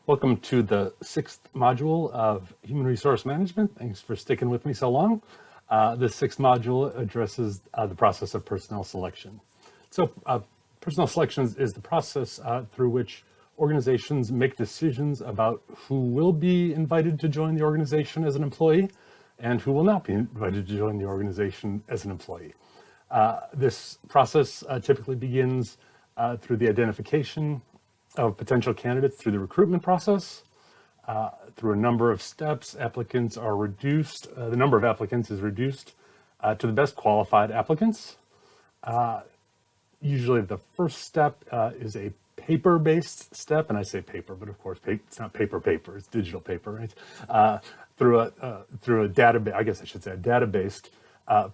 Welcome to the sixth module of Human Resource Management. Thanks for sticking with me so long. This sixth module addresses the process of personnel selection. Personnel selection is the process through which organizations make decisions about who will be invited to join the organization as an employee and who will not be invited to join the organization as an employee. This process typically begins through the identification of potential candidates through the recruitment process. Through a number of steps, applicants are reduced, the number of applicants is reduced to the best qualified applicants. Usually the first step is a paper-based step, and I say paper, but of course it's not paper, it's digital paper, right? Through a database, I guess I should say a data-based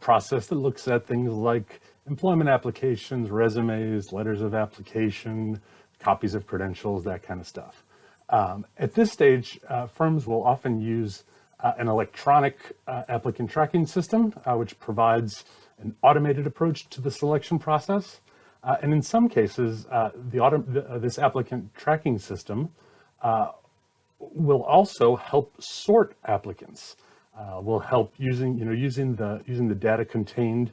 process that looks at things like employment applications, resumes, letters of application, copies of credentials, that kind of stuff. At this stage, firms will often use an electronic applicant tracking system, which provides an automated approach to the selection process. And in some cases, this applicant tracking system will also help sort applicants. Will help using the data contained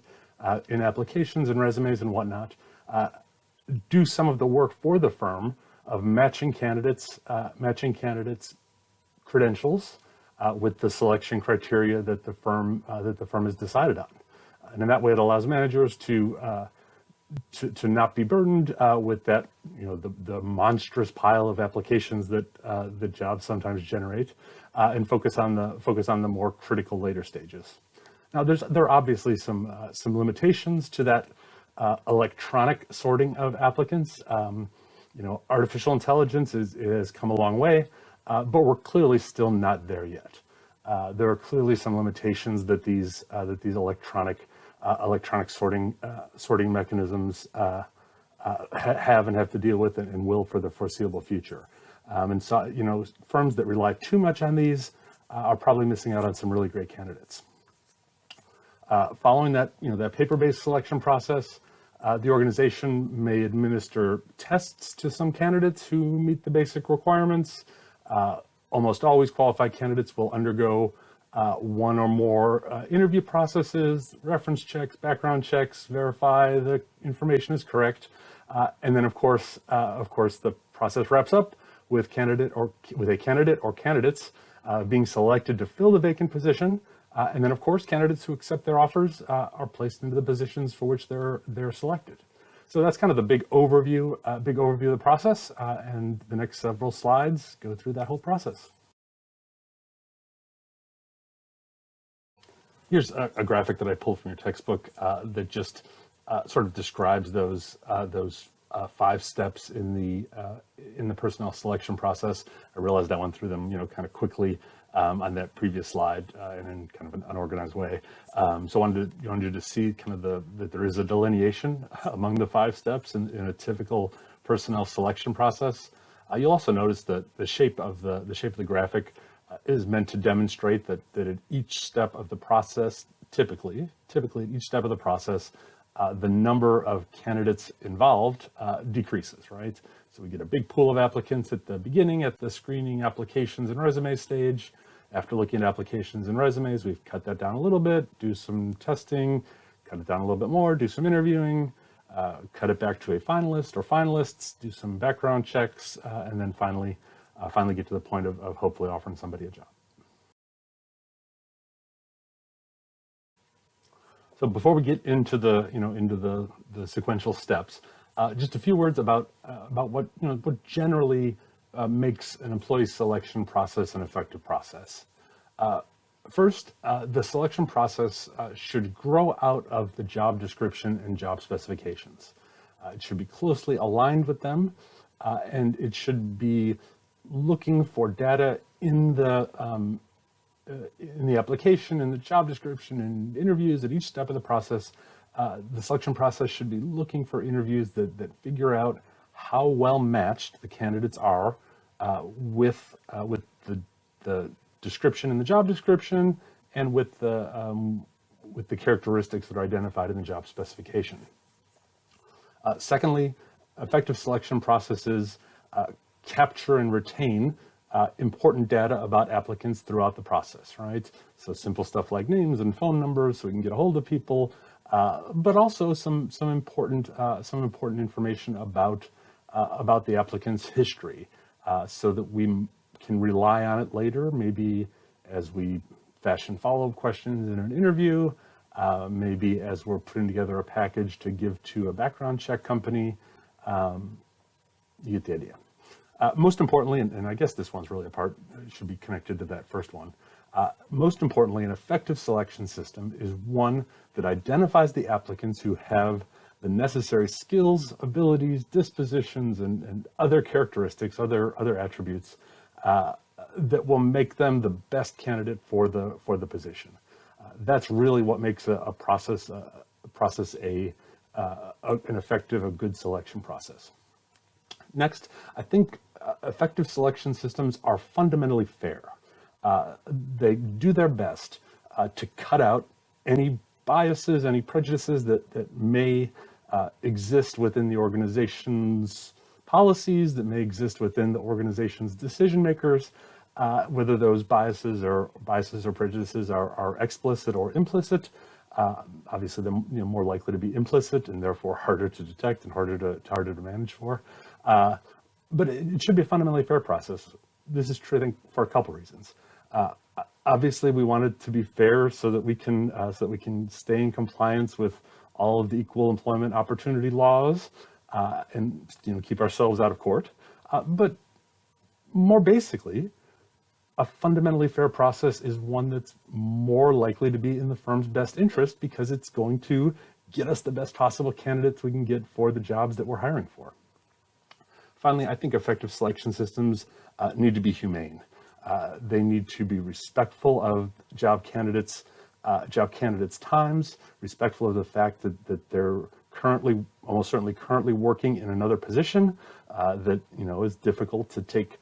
in applications and resumes and whatnot. Do some of the work for the firm of matching candidates credentials with the selection criteria that the firm has decided on, and in that way it allows managers to not be burdened with that, the monstrous pile of applications that the jobs sometimes generate, and focus on the more critical later stages. Now, there are obviously some limitations to that electronic sorting of applicants. Artificial intelligence has come a long way, but we're clearly still not there yet. There are clearly some limitations that these electronic sorting mechanisms have to deal with and will for the foreseeable future. And so, firms that rely too much on these are probably missing out on some really great candidates. Following that, that paper-based selection process, the organization may administer tests to some candidates who meet the basic requirements. Almost always qualified candidates will undergo one or more interview processes, reference checks, background checks, verify the information is correct. And then of course, the process wraps up with a candidate or candidates being selected to fill the vacant position. And then, of course, candidates who accept their offers are placed into the positions for which they're selected. So that's kind of the big overview of the process. And the next several slides go through that whole process. Here's a graphic that I pulled from your textbook that just sort of describes those 5 steps in the personnel selection process. I realized I went through them, kind of quickly on that previous slide and in kind of an unorganized way. So I wanted to see kind of that there is a delineation among the 5 steps in a typical personnel selection process. You'll also notice that the shape of the graphic is meant to demonstrate that at each step of the process, typically at each step of the process, the number of candidates involved decreases, right? So we get a big pool of applicants at the beginning, at the screening applications and resume stage. After looking at applications and resumes, we've cut that down a little bit, do some testing, cut it down a little bit more, do some interviewing, cut it back to a finalist or finalists, do some background checks, and then finally get to the point of hopefully offering somebody a job. So before we get into the sequential steps, just a few words about what generally makes an employee selection process an effective process. First, the selection process should grow out of the job description and job specifications. It should be closely aligned with them, and it should be looking for data in the application, in the job description, and interviews at each step of the process. The selection process should be looking for interviews that figure out how well matched the candidates are with the description in the job description and with the characteristics that are identified in the job specification. Secondly, effective selection processes capture and retain important data about applicants throughout the process, right? So simple stuff like names and phone numbers, so we can get a hold of people, but also some important information about the applicant's history, so that we can rely on it later, maybe as we fashion follow-up questions in an interview, maybe as we're putting together a package to give to a background check company. You get the idea. Most importantly, and I guess this one's really should be connected to that first one. Most importantly, an effective selection system is one that identifies the applicants who have the necessary skills, abilities, dispositions, and other characteristics, other attributes that will make them the best candidate for the position. That's really what makes an effective, a good selection process. Next, I think effective selection systems are fundamentally fair. They do their best to cut out any biases, any prejudices that may exist within the organization's policies, that may exist within the organization's decision makers, whether those biases or prejudices are explicit or implicit. Obviously, they're more likely to be implicit and therefore harder to detect and harder to manage for. But it should be a fundamentally fair process. This is true, I think, for a couple reasons. Obviously, we want it to be fair so that we can stay in compliance with all of the equal employment opportunity laws, and keep ourselves out of court. But more basically, a fundamentally fair process is one that's more likely to be in the firm's best interest because it's going to get us the best possible candidates we can get for the jobs that we're hiring for. Finally, I think effective selection systems need to be humane. They need to be respectful of job candidates' times, respectful of the fact that they're almost certainly currently working in another position that is difficult to take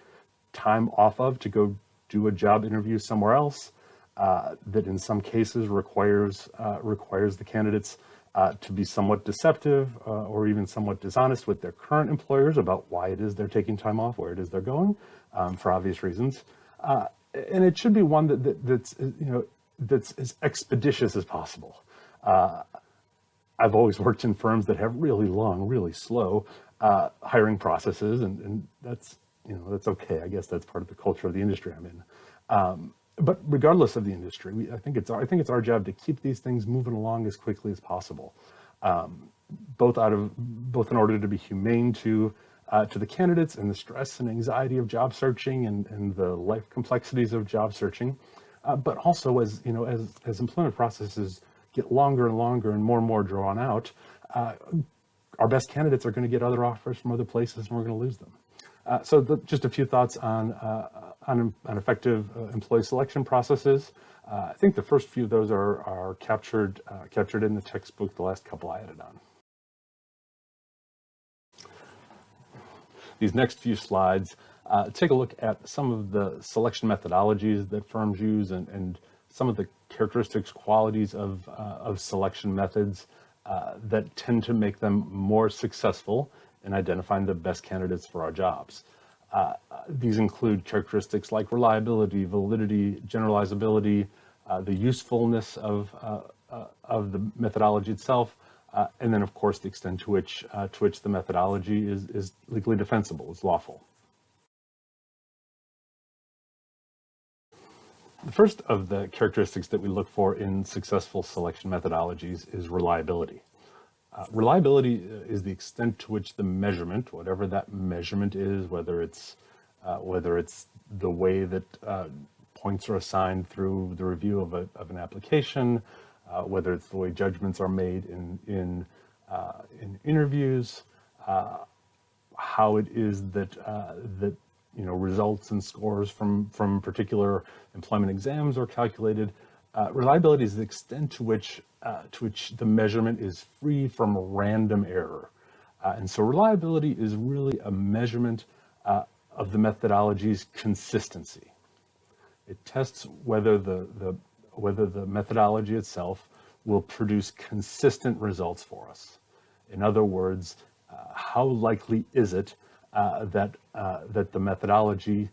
time off of to go do a job interview somewhere else, that in some cases requires the candidates to be somewhat deceptive or even somewhat dishonest with their current employers about why it is they're taking time off, where it is they're going, for obvious reasons. And it should be one that's as expeditious as possible. I've always worked in firms that have really long, really slow hiring processes, and that's okay. I guess that's part of the culture of the industry I'm in. But regardless of the industry, I think it's our job to keep these things moving along as quickly as possible, both in order to be humane to the candidates and the stress and anxiety of job searching and the life complexities of job searching, but also as employment processes get longer and longer and more drawn out, our best candidates are going to get other offers from other places, and we're going to lose them. So just a few thoughts on effective employee selection processes. I think the first few of those are captured in the textbook. The last couple I added on. These next few slides take a look at some of the selection methodologies that firms use and some of the characteristics, qualities of selection methods that tend to make them more successful in identifying the best candidates for our jobs. These include characteristics like reliability, validity, generalizability, the usefulness of the methodology itself, and then, of course, the extent to which the methodology is legally defensible, is lawful. The first of the characteristics that we look for in successful selection methodologies is reliability. Reliability is the extent to which the measurement, whatever that measurement is, whether it's the way that points are assigned through the review of an application, whether it's the way judgments are made in interviews, how it is that results and scores from particular employment exams are calculated. Reliability is the extent to which the measurement is free from random error. And so reliability is really a measurement of the methodology's consistency. It tests whether the methodology itself will produce consistent results for us. In other words, how likely is it that the methodology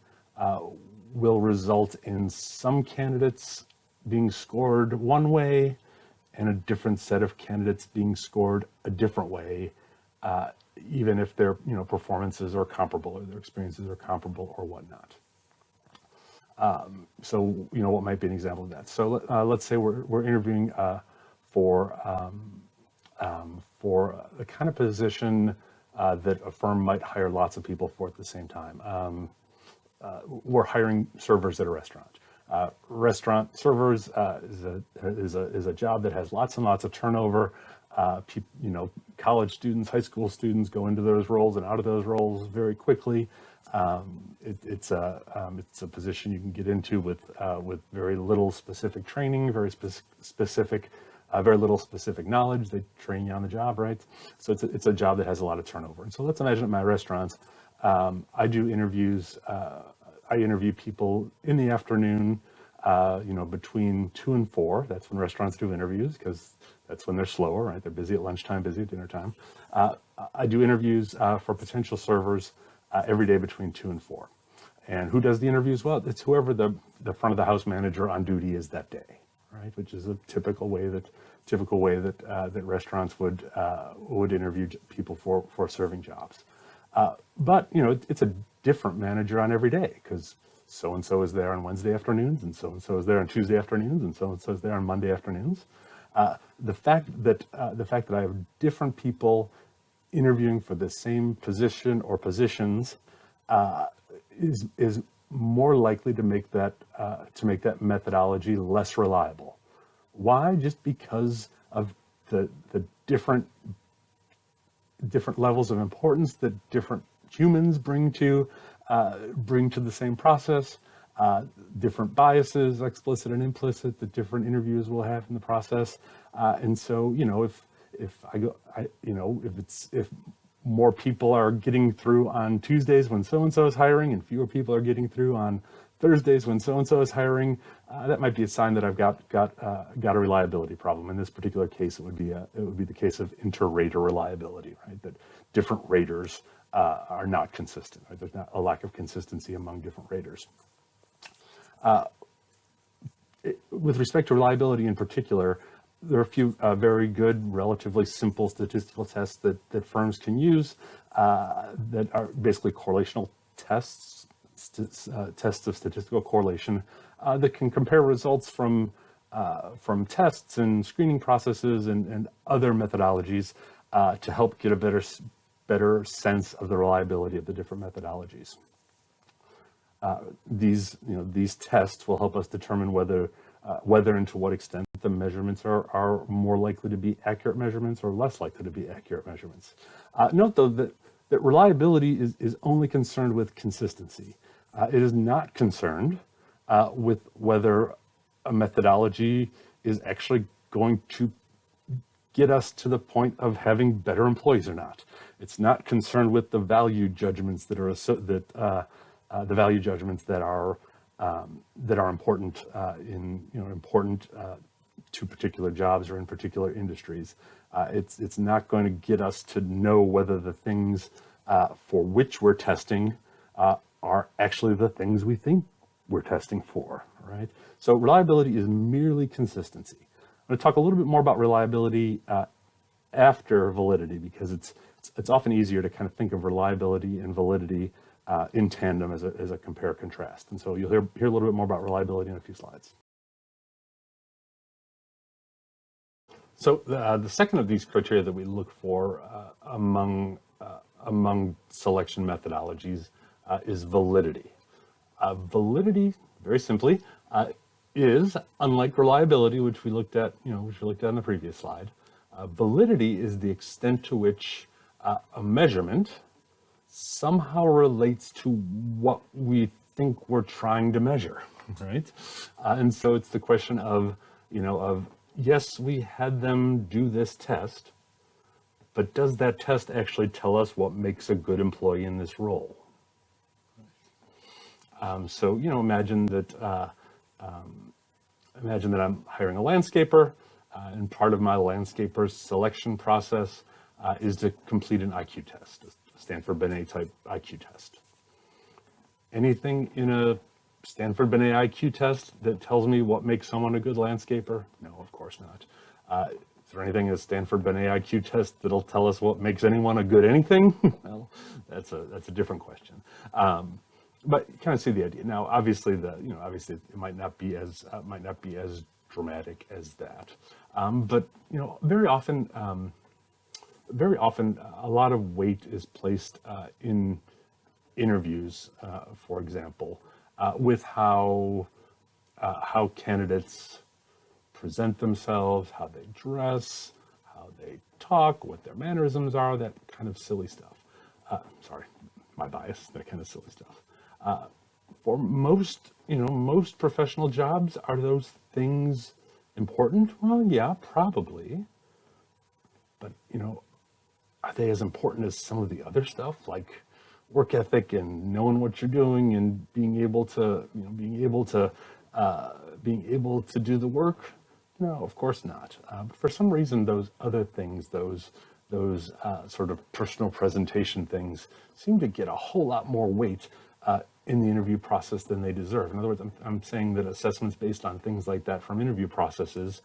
will result in some candidates being scored one way and a different set of candidates being scored a different way, even if their performances are comparable or their experiences are comparable or whatnot. So what might be an example of that? So let's say we're interviewing for the kind of position that a firm might hire lots of people for at the same time. We're hiring servers at a restaurant. Restaurant servers is a job that has lots and lots of turnover. College students, high school students go into those roles and out of those roles very quickly. It's a position you can get into with very little specific training, very little specific knowledge. They train you on the job, right? So it's a job that has a lot of turnover. And so let's imagine at my restaurants, I do interviews. I interview people in the afternoon, between 2 and 4. That's when restaurants do interviews, because that's when they're slower, right? They're busy at lunchtime, busy at dinner time. I do interviews for potential servers every day between 2 and 4. And who does the interviews? Well, it's whoever the front of the house manager on duty is that day, right? Which is a typical way that restaurants would interview people for serving jobs. But it's a different manager on every day, because so-and-so is there on Wednesday afternoons, and so-and-so is there on Tuesday afternoons, and so-and-so is there on Monday afternoons. The fact that I have different people interviewing for the same position or positions is more likely to make that methodology less reliable. Why? Just because of the different levels of importance that different humans bring to the same process, different biases, explicit and implicit, that different interviewers will have in the process. And so, if more people are getting through on Tuesdays when so-and-so is hiring and fewer people are getting through on Thursdays when so-and-so is hiring, that might be a sign that I've got a reliability problem. In this particular case, it would be the case of inter-rater reliability, right? That different raters are not consistent, right? There's not a lack of consistency among different raters. With respect to reliability in particular, there are a few very good, relatively simple statistical tests that firms can use that are basically correlational tests, tests of statistical correlation that can compare results from tests and screening processes and other methodologies to help get a better sense of the reliability of the different methodologies. These tests will help us determine whether and to what extent the measurements are more likely to be accurate measurements or less likely to be accurate measurements. Note though that reliability is only concerned with consistency. It is not concerned with whether a methodology is actually going to get us to the point of having better employees or not. It's not concerned with the value judgments that are important important to particular jobs or in particular industries. It's not going to get us to know whether the things for which we're testing are actually the things we think we're testing for, right? So reliability is merely consistency. I'm going to talk a little bit more about reliability after validity, because it's often easier to kind of think of reliability and validity in tandem as a compare contrast. And so you'll hear a little bit more about reliability in a few slides. So the second of these criteria that we look for among selection methodologies is validity. Validity, very simply, is, unlike reliability, which we looked at, in the previous slide, validity is the extent to which a measurement somehow relates to what we think we're trying to measure, right? And so it's the question of, yes, we had them do this test, but does that test actually tell us what makes a good employee in this role? So, imagine that I'm hiring a landscaper, and part of my landscaper's selection process is to complete an IQ test, a Stanford Binet type IQ test. Anything in a Stanford Binet IQ test that tells me what makes someone a good landscaper? No, of course not. Is there anything in a Stanford Binet IQ test that'll tell us what makes anyone a good anything? Well, that's a different question. But you kind of see the idea. Now, obviously, obviously it might not be as dramatic as that. But very often, a lot of weight is placed in interviews, for example, with how candidates present themselves, how they dress, how they talk, what their mannerisms are, that kind of silly stuff. Sorry, my bias, that kind of silly stuff. For most professional jobs, are those things important? Well, yeah, probably. But, are they as important as some of the other stuff, like work ethic and knowing what you're doing and being able to do the work? No, of course not. But for some reason, those other things, those sort of personal presentation things, seem to get a whole lot more weight in the interview process than they deserve. In other words, I'm saying that assessments based on things like that from interview processes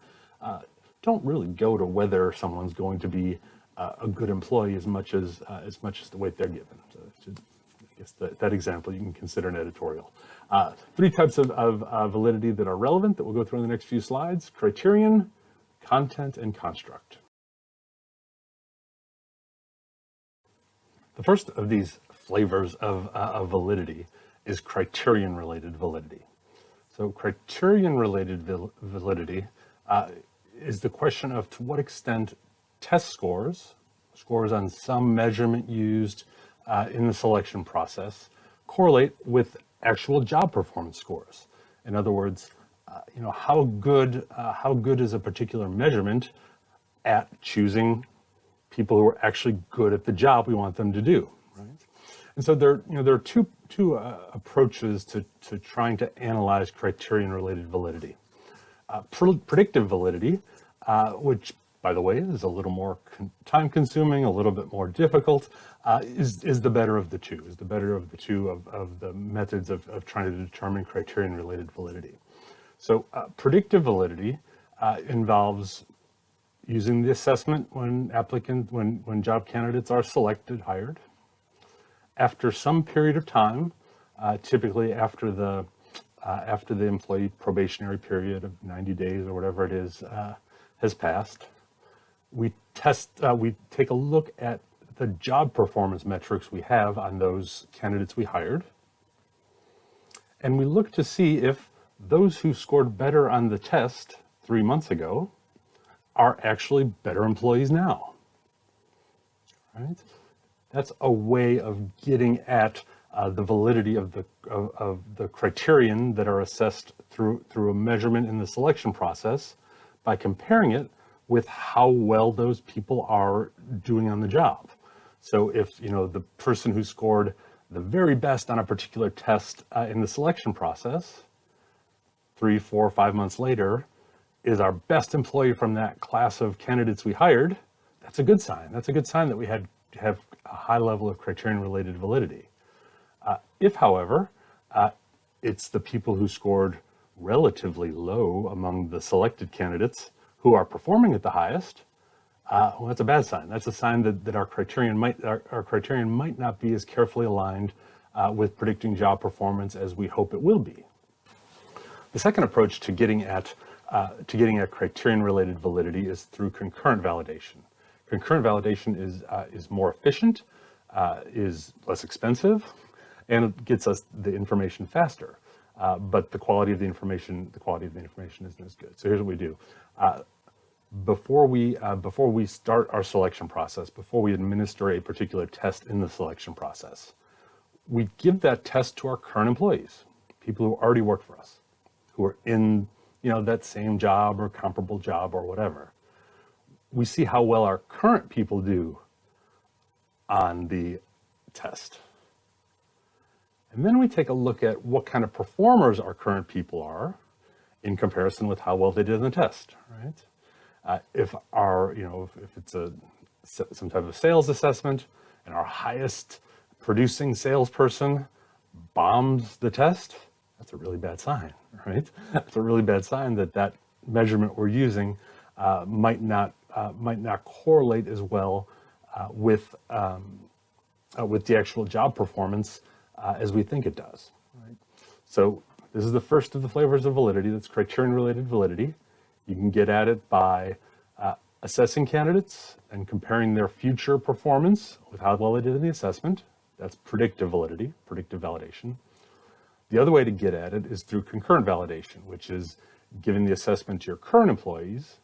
don't really go to whether someone's going to be a good employee as much as the weight they're given. So I guess that example you can consider an editorial. 3 types of validity that are relevant that we'll go through in the next few slides: criterion, content, and construct. The first of these flavors of validity is criterion-related validity. So criterion-related validity is the question of to what extent test scores on some measurement used in the selection process, correlate with actual job performance scores. In other words, how good is a particular measurement at choosing people who are actually good at the job we want them to do, right? And so there are two approaches to trying to analyze criterion-related validity. Predictive validity, which, by the way, is a little more time-consuming, a little bit more difficult, is the better of the two. Is the better of the two of the methods of trying to determine criterion-related validity. So, predictive validity involves using the assessment when job candidates are selected, hired. After some period of time, typically after the employee probationary period of 90 days or whatever it is has passed, we take a look at the job performance metrics we have on those candidates we hired, and we look to see if those who scored better on the test 3 months ago are actually better employees now, right? That's a way of getting at the validity of the criterion that are assessed through a measurement in the selection process by comparing it with how well those people are doing on the job. So if the person who scored the very best on a particular test in the selection process 3, 4, 5 months later is our best employee from that class of candidates we hired, that's a good sign. That's a good sign that we have a high level of criterion-related validity. If, however, it's the people who scored relatively low among the selected candidates who are performing at the highest, well, that's a bad sign. That's a sign that our criterion might not be as carefully aligned with predicting job performance as we hope it will be. The second approach to getting at criterion-related validity is through concurrent validation. Concurrent validation is more efficient, is less expensive, and it gets us the information faster. But the quality of the information isn't as good. So here's what we do. Before we start our selection process, before we administer a particular test in the selection process, we give that test to our current employees, people who already work for us, who are in that same job or comparable job or whatever. We see how well our current people do on the test. And then we take a look at what kind of performers our current people are in comparison with how well they did in the test, right? If it's some type of sales assessment and our highest producing salesperson bombs the test, that's a really bad sign, right? That's a really bad sign that that measurement we're using might not correlate as well with the actual job performance as we think it does. Right? So this is the first of the flavors of validity. That's criterion-related validity. You can get at it by assessing candidates and comparing their future performance with how well they did in the assessment. That's predictive validity, predictive validation. The other way to get at it is through concurrent validation, which is giving the assessment to your current employees,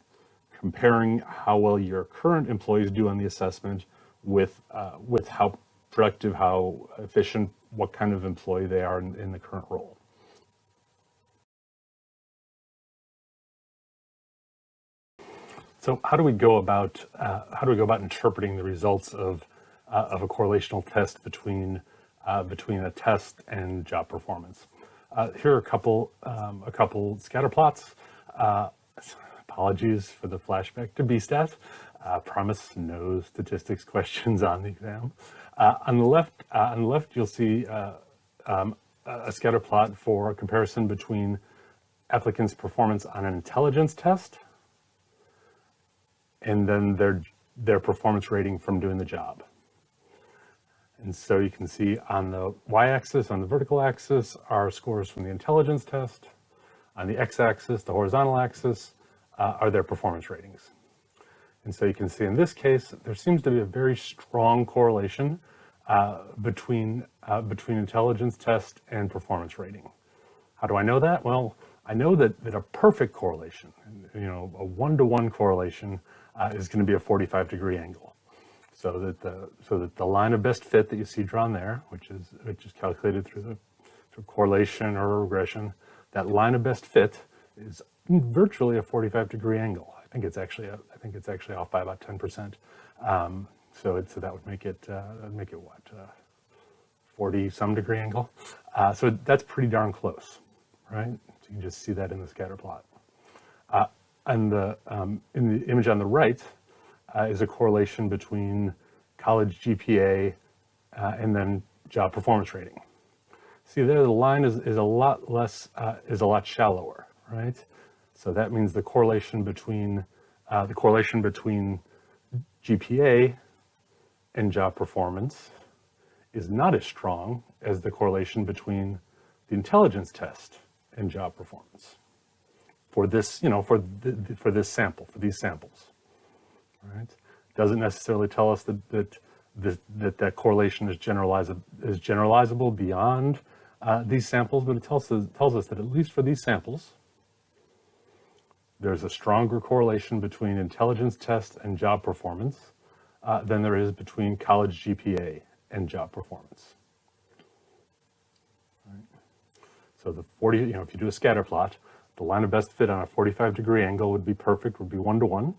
comparing how well your current employees do on the assessment with how productive, how efficient, what kind of employee they are in the current role. So how do we go about interpreting the results of a correlational test between a test and job performance? Here are a couple scatter plots. Apologies for the flashback to BSTAT. Promise no statistics questions on the exam. On the left, you'll see a scatter plot for a comparison between applicants' performance on an intelligence test and then their performance rating from doing the job. And so you can see on the y-axis, on the vertical axis, are scores from the intelligence test. On the x-axis, the horizontal axis, are their performance ratings. And so you can see in this case, there seems to be a very strong correlation between intelligence test and performance rating. How do I know that? Well, I know that a perfect correlation, a 1-to-1 correlation, is going to be a 45-degree angle. So that the line of best fit that you see drawn there, which is calculated through correlation or regression, that line of best fit is virtually a 45-degree angle. I think it's actually off by about 10%. So that would make it what, 40-some degree angle. So that's pretty darn close, right? So you can just see that in the scatter plot. In the image on the right is a correlation between college GPA and then job performance rating. See there, the line is a lot shallower, right? So that means the correlation between GPA and job performance is not as strong as the correlation between the intelligence test and job performance for this, for these samples, right? Doesn't necessarily tell us that correlation is generalizable beyond these samples, but it tells us that at least for these samples, there's a stronger correlation between intelligence test and job performance than there is between college GPA and job performance. Right. So if you do a scatter plot, the line of best fit on a 45-degree angle would be perfect, would be 1-to-1.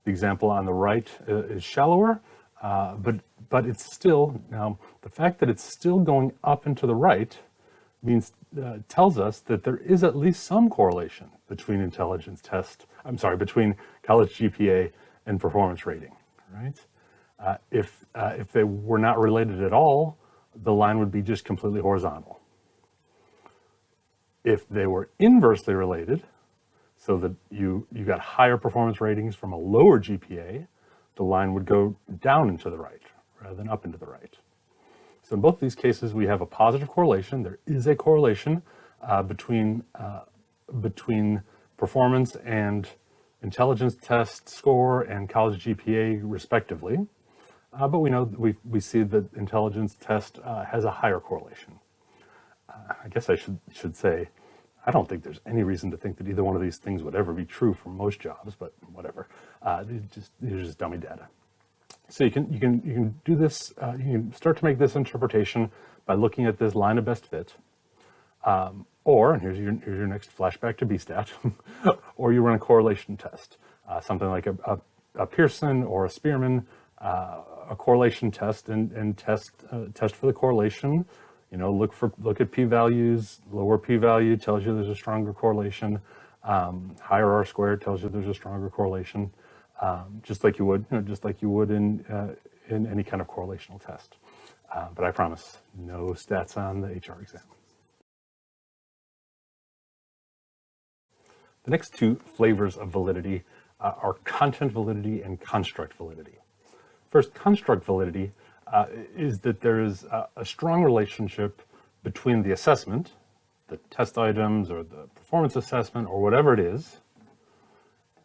The example on the right is shallower, but it's still, now the fact that it's still going up and to the right tells us that there is at least some correlation between between college GPA and performance rating, right? If they were not related at all, the line would be just completely horizontal. If they were inversely related, so that you got higher performance ratings from a lower GPA, the line would go down and to the right rather than up and to the right. So in both these cases, we have a positive correlation. There is a correlation between performance and intelligence test score and college GPA respectively. But we see that intelligence test has a higher correlation. I guess I should say, I don't think there's any reason to think that either one of these things would ever be true for most jobs, but whatever. These are just dummy data. So you can do this. You can start to make this interpretation by looking at this line of best fit, and here's your next flashback to BSTAT, or you run a correlation test, something like a Pearson or a Spearman, a correlation test, and test for the correlation. Look at p-values. Lower p-value tells you there's a stronger correlation. Higher R-squared tells you there's a stronger correlation. just like you would, just like you would in any kind of correlational test. But I promise, no stats on the HR exam. The next two flavors of validity are content validity and construct validity. First, construct validity is that there is a strong relationship between the assessment, the test items or the performance assessment or whatever it is,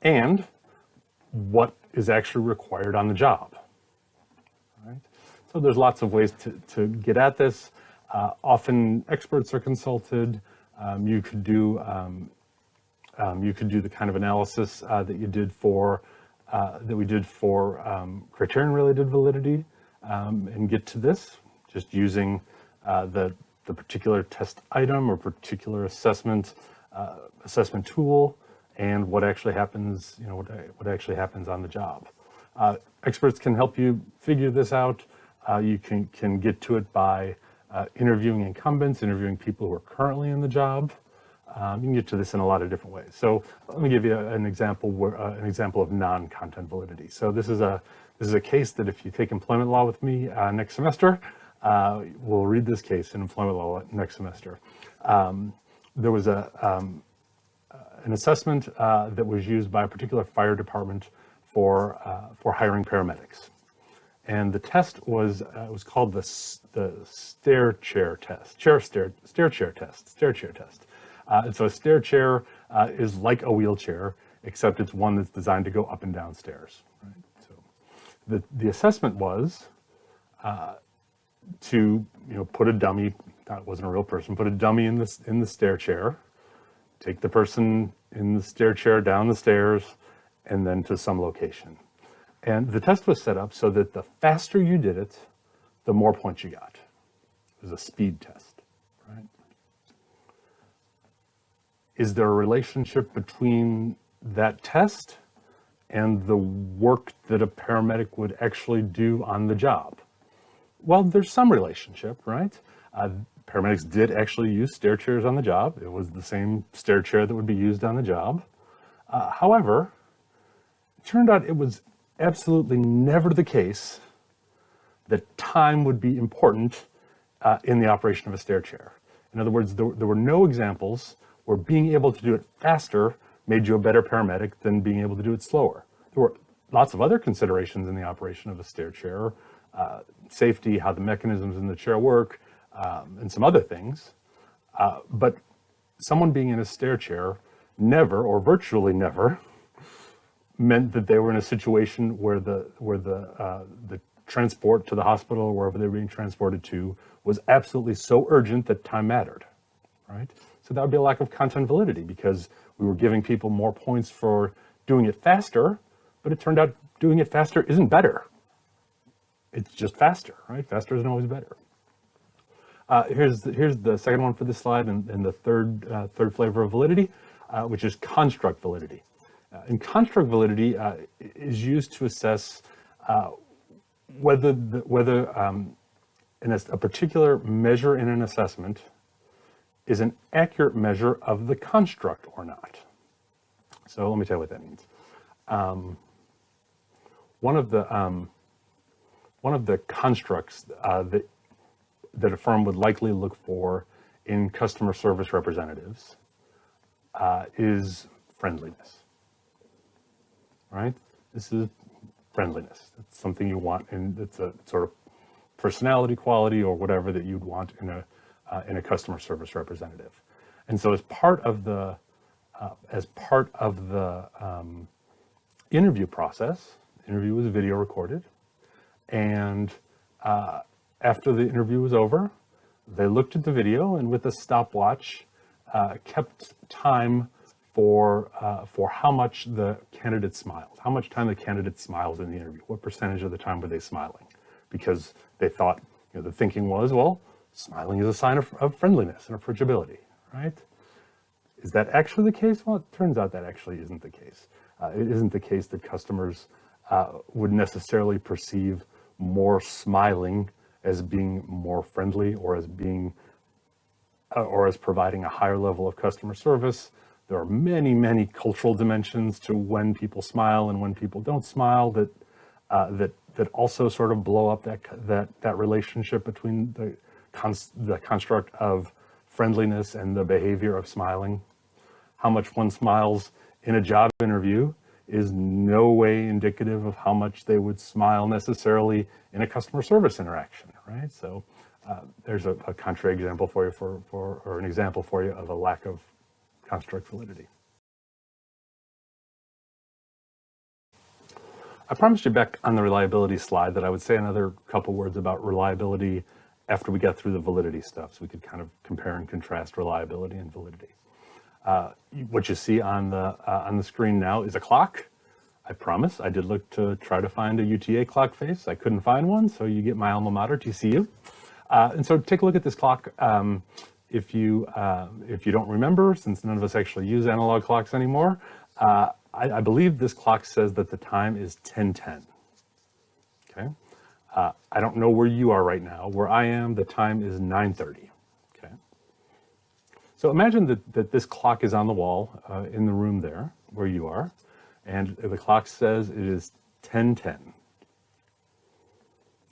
and what is actually required on the job. Right? So there's lots of ways to get at this. Often experts are consulted. You could do the kind of analysis that you did for that we did for criterion-related validity, and get to this just using the particular test item or particular assessment tool and what actually happens, what actually happens on the job. Experts can help you figure this out. You can get to it by interviewing incumbents, interviewing people who are currently in the job. You can get to this in a lot of different ways. So let me give you an example of non-content validity. So this is a case that if you take employment law with me next semester, we'll read this case in employment law next semester. There was an assessment that was used by a particular fire department for hiring paramedics, and the test was called the stair chair test. And so a stair chair is like a wheelchair, except it's one that's designed to go up and down stairs. Right? So the assessment was to put a dummy. That wasn't a real person. Put a dummy in the stair chair. Take the person in the stair chair down the stairs, and then to some location. And the test was set up so that the faster you did it, the more points you got. It was a speed test, right? Is there a relationship between that test and the work that a paramedic would actually do on the job? Well, there's some relationship, right? Paramedics did actually use stair chairs on the job. It was the same stair chair that would be used on the job. However, it turned out it was absolutely never the case that time would be important in the operation of a stair chair. In other words, there were no examples where being able to do it faster made you a better paramedic than being able to do it slower. There were lots of other considerations in the operation of a stair chair, safety, how the mechanisms in the chair work, and some other things. But someone being in a stair chair never, or virtually never, meant that they were in a situation where the transport to the hospital or wherever they were being transported to was absolutely so urgent that time mattered, right? So that would be a lack of content validity because we were giving people more points for doing it faster, but it turned out doing it faster isn't better. It's just faster, right? Faster isn't always better. Here's the second one for this slide, and the third flavor of validity, which is construct validity. And construct validity is used to assess whether a particular measure in an assessment is an accurate measure of the construct or not. So let me tell you what that means. One of the constructs that a firm would likely look for in customer service representatives is friendliness. Right? This is friendliness. It's something you want, and it's a sort of personality quality or whatever that you'd want in a customer service representative. And so, as part of the interview process, interview was video recorded, and after the interview was over, they looked at the video and with a stopwatch kept time for how much the candidate smiled, how much time the candidate smiles in the interview, what percentage of the time were they smiling, because they thought, the thinking was, well, smiling is a sign of friendliness and approachability, right? Is that actually the case? Well, it turns out that actually isn't the case. It isn't the case that customers would necessarily perceive more smiling as being more friendly or as providing a higher level of customer service There are many, many cultural dimensions to when people smile and when people don't smile that also sort of blow up that relationship between the construct of friendliness and the behavior of smiling. How much one smiles in a job interview is no way indicative of how much they would smile necessarily in a customer service interaction, right? So there's a counterexample for you or an example for you of a lack of construct validity. I promised you back on the reliability slide that I would say another couple words about reliability after we get through the validity stuff, so we could kind of compare and contrast reliability and validity. What you see on the screen now is a clock. I promise I did look to try to find a UTA clock face. I couldn't find one, so you get my alma mater, TCU. And so take a look at this clock. If you don't remember, since none of us actually use analog clocks anymore, I believe this clock says that the time is 10:10. Okay. I don't know where you are right now. Where I am, the time is 9:30. Okay. So imagine that this clock is on the wall in the room there where you are, and the clock says it is 10:10.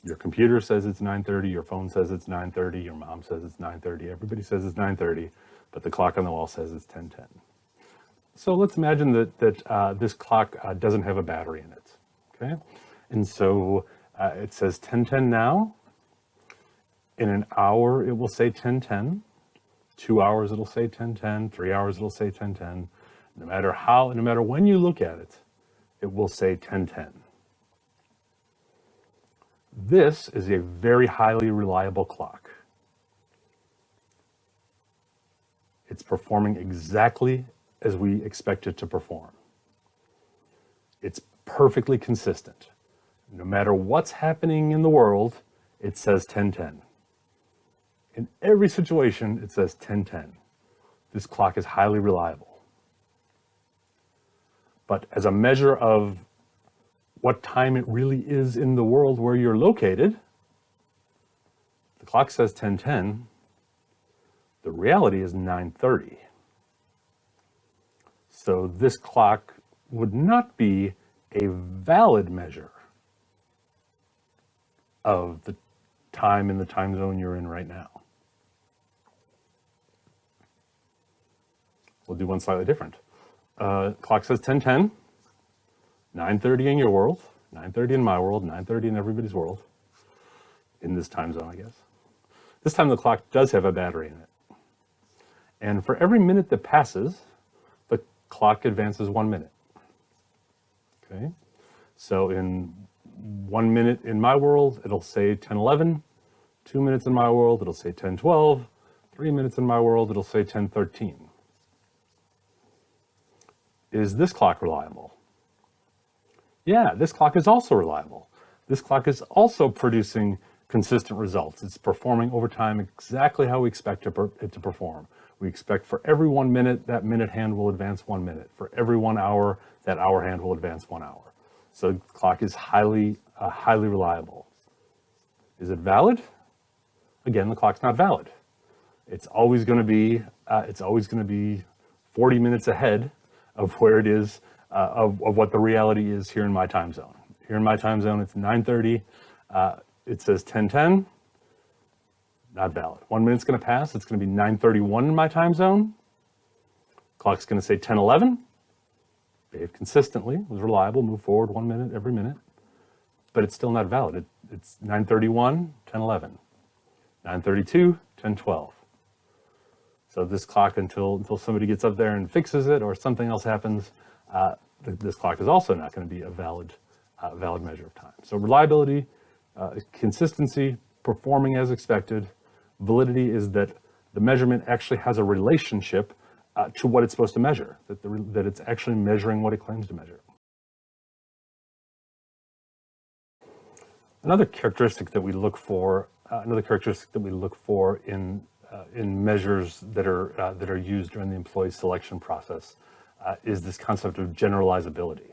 Your computer says it's 9:30, your phone says it's 9:30, your mom says it's 9:30, everybody says it's 9:30, but the clock on the wall says it's 10:10. So let's imagine that this clock doesn't have a battery in it, okay? And so it says 10:10 now. In an hour, it will say 10:10. 2 hours, it'll say 10:10. 3 hours, it'll say 10:10. No matter when you look at it, it will say 10:10. This is a very highly reliable clock. It's performing exactly as we expect it to perform. It's perfectly consistent. No matter what's happening in the world, it says 10:10. In every situation, it says 10:10. This clock is highly reliable. But as a measure of what time it really is in the world where you're located, the clock says 10:10. The reality is 9:30. So this clock would not be a valid measure of the time in the time zone you're in right now. We'll do one slightly different. Clock says 10:10, 9:30 in your world, 9:30 in my world, 9:30 in everybody's world, in this time zone, I guess. This time the clock does have a battery in it. And for every minute that passes, the clock advances 1 minute. Okay? So in 1 minute in my world, it'll say 10:11. 2 minutes in my world, it'll say 10:12. 3 minutes in my world, it'll say 10:13. Is this clock reliable? Yeah, this clock is also reliable. This clock is also producing consistent results. It's performing over time exactly how we expect it to perform. We expect for every 1 minute, that minute hand will advance 1 minute. For every 1 hour, that hour hand will advance 1 hour. So the clock is highly reliable. Is it valid? Again, the clock's not valid. It's always going to be 40 minutes ahead of where it is, of what the reality is here in my time zone. Here in my time zone, it's 9:30. It says 10:10. Not valid. 1 minute's going to pass. It's going to be 9:31 in my time zone. Clock's going to say 10:11. Behave consistently, was reliable, move forward 1 minute every minute, but it's still not valid. It's 9:31, 10:11, 9:32, 10:12. So this clock, until somebody gets up there and fixes it or something else happens, this clock is also not going to be a valid measure of time. So reliability, consistency, performing as expected. Validity is that the measurement actually has a relationship to what it's supposed to measure, that it's actually measuring what it claims to measure. Another characteristic that we look for in measures that are used during the employee selection process is this concept of generalizability.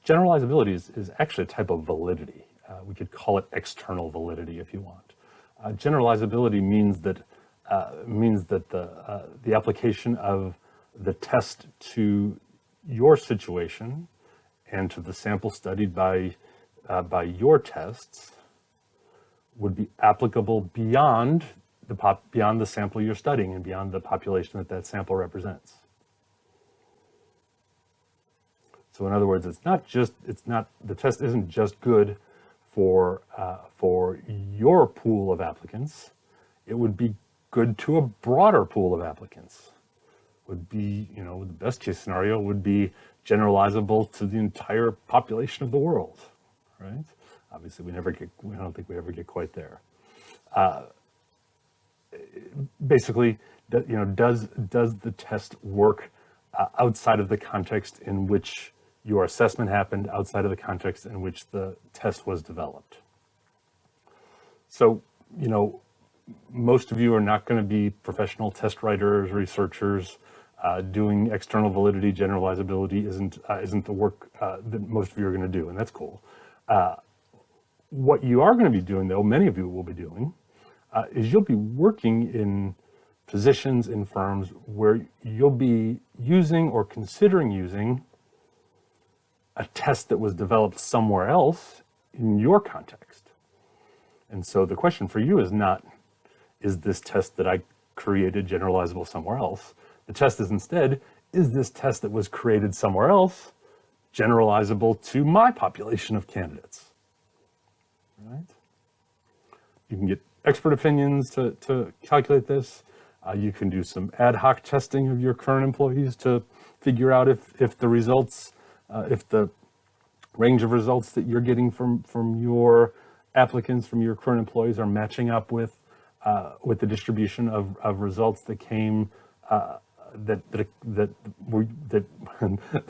Generalizability is actually a type of validity. We could call it external validity if you want. Generalizability means that the application of the test to your situation and to the sample studied by your tests would be applicable beyond the sample you're studying and beyond the population that sample represents. So in other words, the test isn't just good for your pool of applicants. It would be good to a broader pool of applicants. Would be, the best case scenario would be generalizable to the entire population of the world, right? Obviously, I don't think we ever get quite there. Basically, does the test work outside of the context in which your assessment happened, outside of the context in which the test was developed? So, most of you are not going to be professional test writers, researchers. Doing external validity, generalizability isn't the work that most of you are going to do, and that's cool. What you are going to be doing, though, many of you will be doing, is you'll be working in positions in firms where you'll be using or considering using a test that was developed somewhere else in your context. And so the question for you is not, is this test that I created generalizable somewhere else? The test is instead, is this test that was created somewhere else generalizable to my population of candidates? Right? You can get expert opinions to calculate this. You can do some ad hoc testing of your current employees to figure out if the results, if the range of results that you're getting from your applicants, from your current employees, are matching up with the distribution of results that came that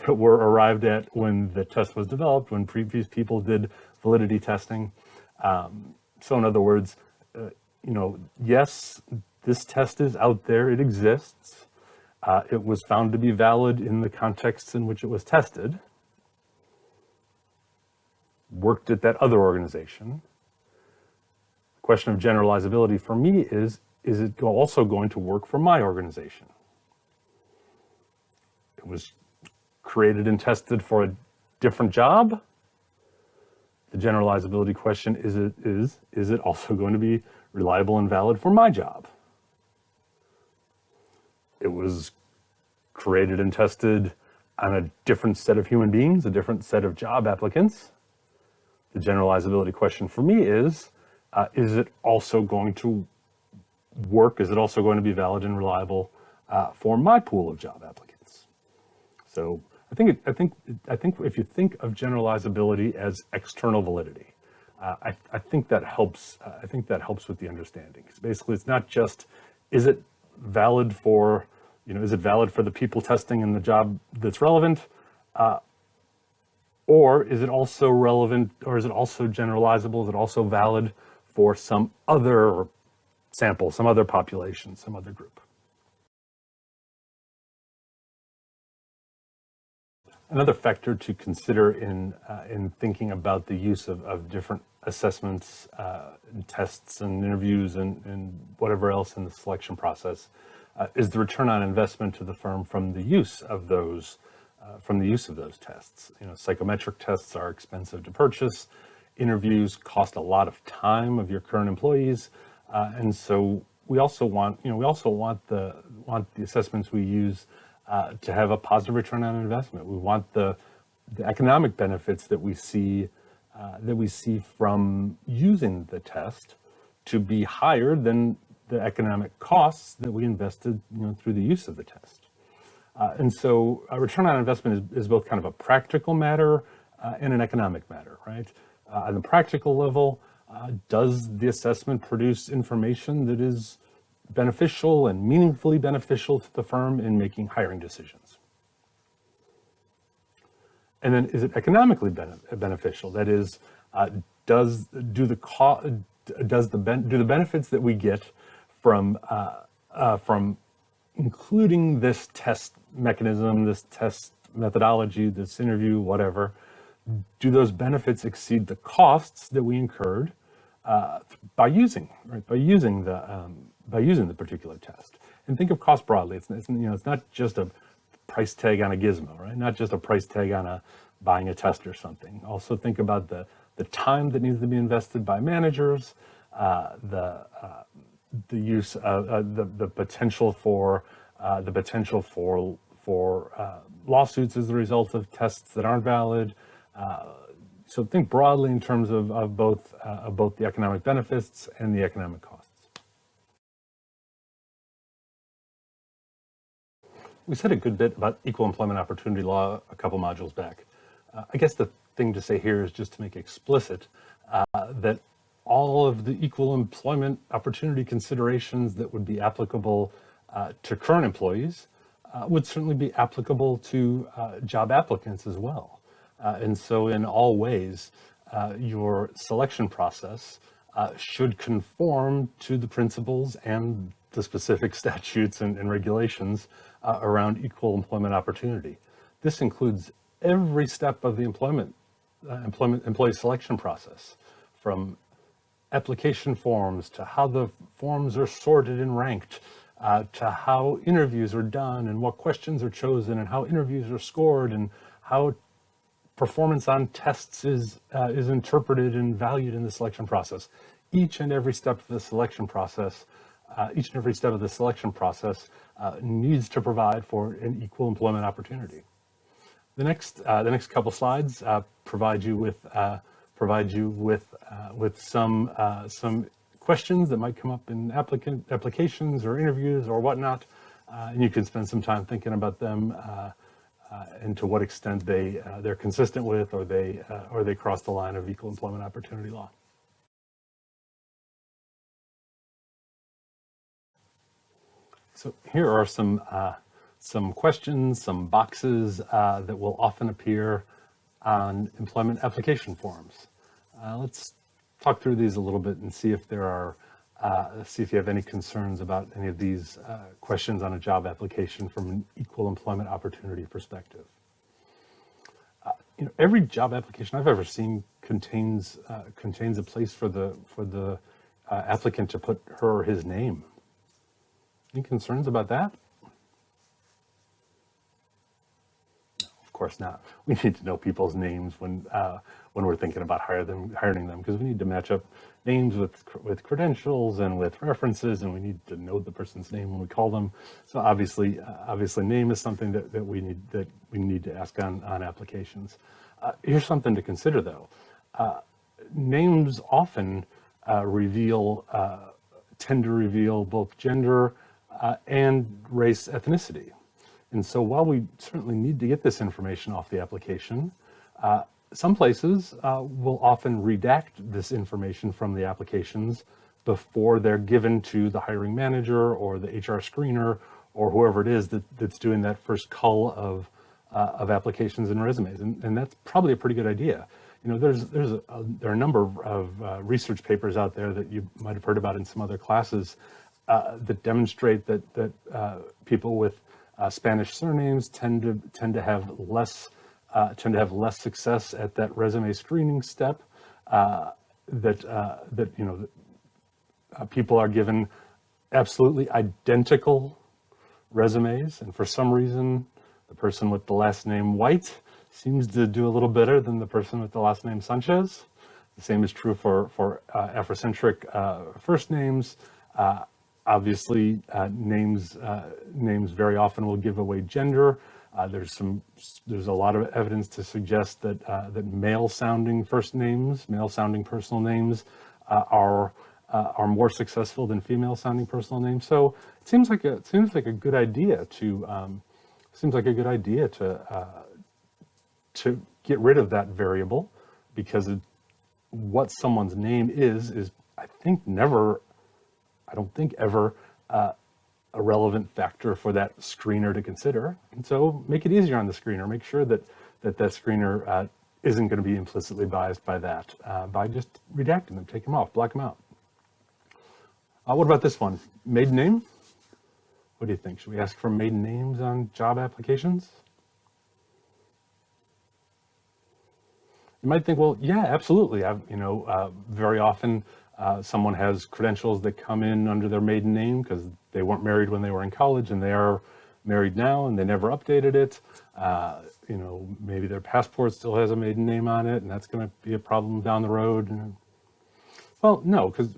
were arrived at when the test was developed, when previous people did validity testing. So in other words, yes, this test is out there, it exists. It was found to be valid in the contexts in which it was tested. Worked at that other organization. The question of generalizability for me is it also going to work for my organization? It was created and tested for a different job. The generalizability question is it also going to be reliable and valid for my job? It was created and tested on a different set of human beings, a different set of job applicants. The generalizability question for me is it also going to work? Is it also going to be valid and reliable for my pool of job applicants? So I think if you think of generalizability as external validity, I think that helps. I think that helps with the understanding. Because basically, it's not just is it valid for the people testing in the job that's relevant, or is it also relevant, or is it also generalizable? Is it also valid for some other sample, some other population, some other group? Another factor to consider in thinking about the use of different assessments, tests, and interviews, and whatever else in the selection process is the return on investment to the firm from the use of those tests. Psychometric tests are expensive to purchase. Interviews cost a lot of time of your current employees, and so we also want the assessments we use to have a positive return on investment. We want the economic benefits that we see from using the test to be higher than the economic costs that we invested through the use of the test. And so a return on investment is both kind of a practical matter and an economic matter, right? On the practical level, does the assessment produce information that is beneficial and meaningfully beneficial to the firm in making hiring decisions? And then, is it economically beneficial? That is, do the benefits that we get from including this test mechanism, this test methodology, this interview, whatever, do those benefits exceed the costs that we incurred by using the particular test? And think of cost broadly. It's not just a price tag on a gizmo, right? Not just a price tag on a buying a test or something. Also think about the time that needs to be invested by managers, the use of the potential for lawsuits as a result of tests that aren't valid. So think broadly in terms of both the economic benefits and the economic costs. We said a good bit about equal employment opportunity law a couple modules back. I guess the thing to say here is just to make explicit that all of the equal employment opportunity considerations that would be applicable to current employees would certainly be applicable to job applicants as well. And so in all ways, your selection process should conform to the principles and the specific statutes and regulations around equal employment opportunity. This includes every step of the employee selection process, from application forms to how the forms are sorted and ranked, to how interviews are done and what questions are chosen and how interviews are scored and how performance on tests is interpreted and valued in the selection process. Each and every step of the selection process needs to provide for an equal employment opportunity. The next couple slides provide you with some questions that might come up in applications or interviews or whatnot, and you can spend some time thinking about them and to what extent they're consistent with or they cross the line of equal employment opportunity law. So here are some questions, some boxes that will often appear on employment application forms. Let's talk through these a little bit and see if see if you have any concerns about any of these questions on a job application from an equal employment opportunity perspective. Every job application I've ever seen contains a place for the applicant to put her or his name. Any concerns about that? No, of course not. We need to know people's names when we're thinking about hiring them, because we need to match up names with credentials and with references, and we need to know the person's name when we call them. So obviously name is something that we need to ask on applications. Here's something to consider though. Names often tend to reveal both gender and race ethnicity. And so while we certainly need to get this information off the application, some places will often redact this information from the applications before they're given to the hiring manager or the HR screener or whoever it is that's doing that first cull of applications and resumes. And that's probably a pretty good idea. There are a number of research papers out there that you might have heard about in some other classes that demonstrate that people with Spanish surnames tend to have less success at that resume screening step. People are given absolutely identical resumes, and for some reason, the person with the last name White seems to do a little better than the person with the last name Sanchez. The same is true for Afrocentric first names. Obviously, names very often will give away gender. There's a lot of evidence to suggest that male-sounding first names, male-sounding personal names, are more successful than female-sounding personal names. So it seems like a good idea to get rid of that variable, because what someone's name is I don't think ever a relevant factor for that screener to consider. And so make it easier on the screener. Make sure that screener isn't going to be implicitly biased by that, by just redacting them, take them off, black them out. What about this one? Maiden name? What do you think? Should we ask for maiden names on job applications? You might think, well, yeah, absolutely. Very often someone has credentials that come in under their maiden name because they weren't married when they were in college, and they are married now and they never updated it. Maybe their passport still has a maiden name on it, and that's going to be a problem down the road. Well, no, because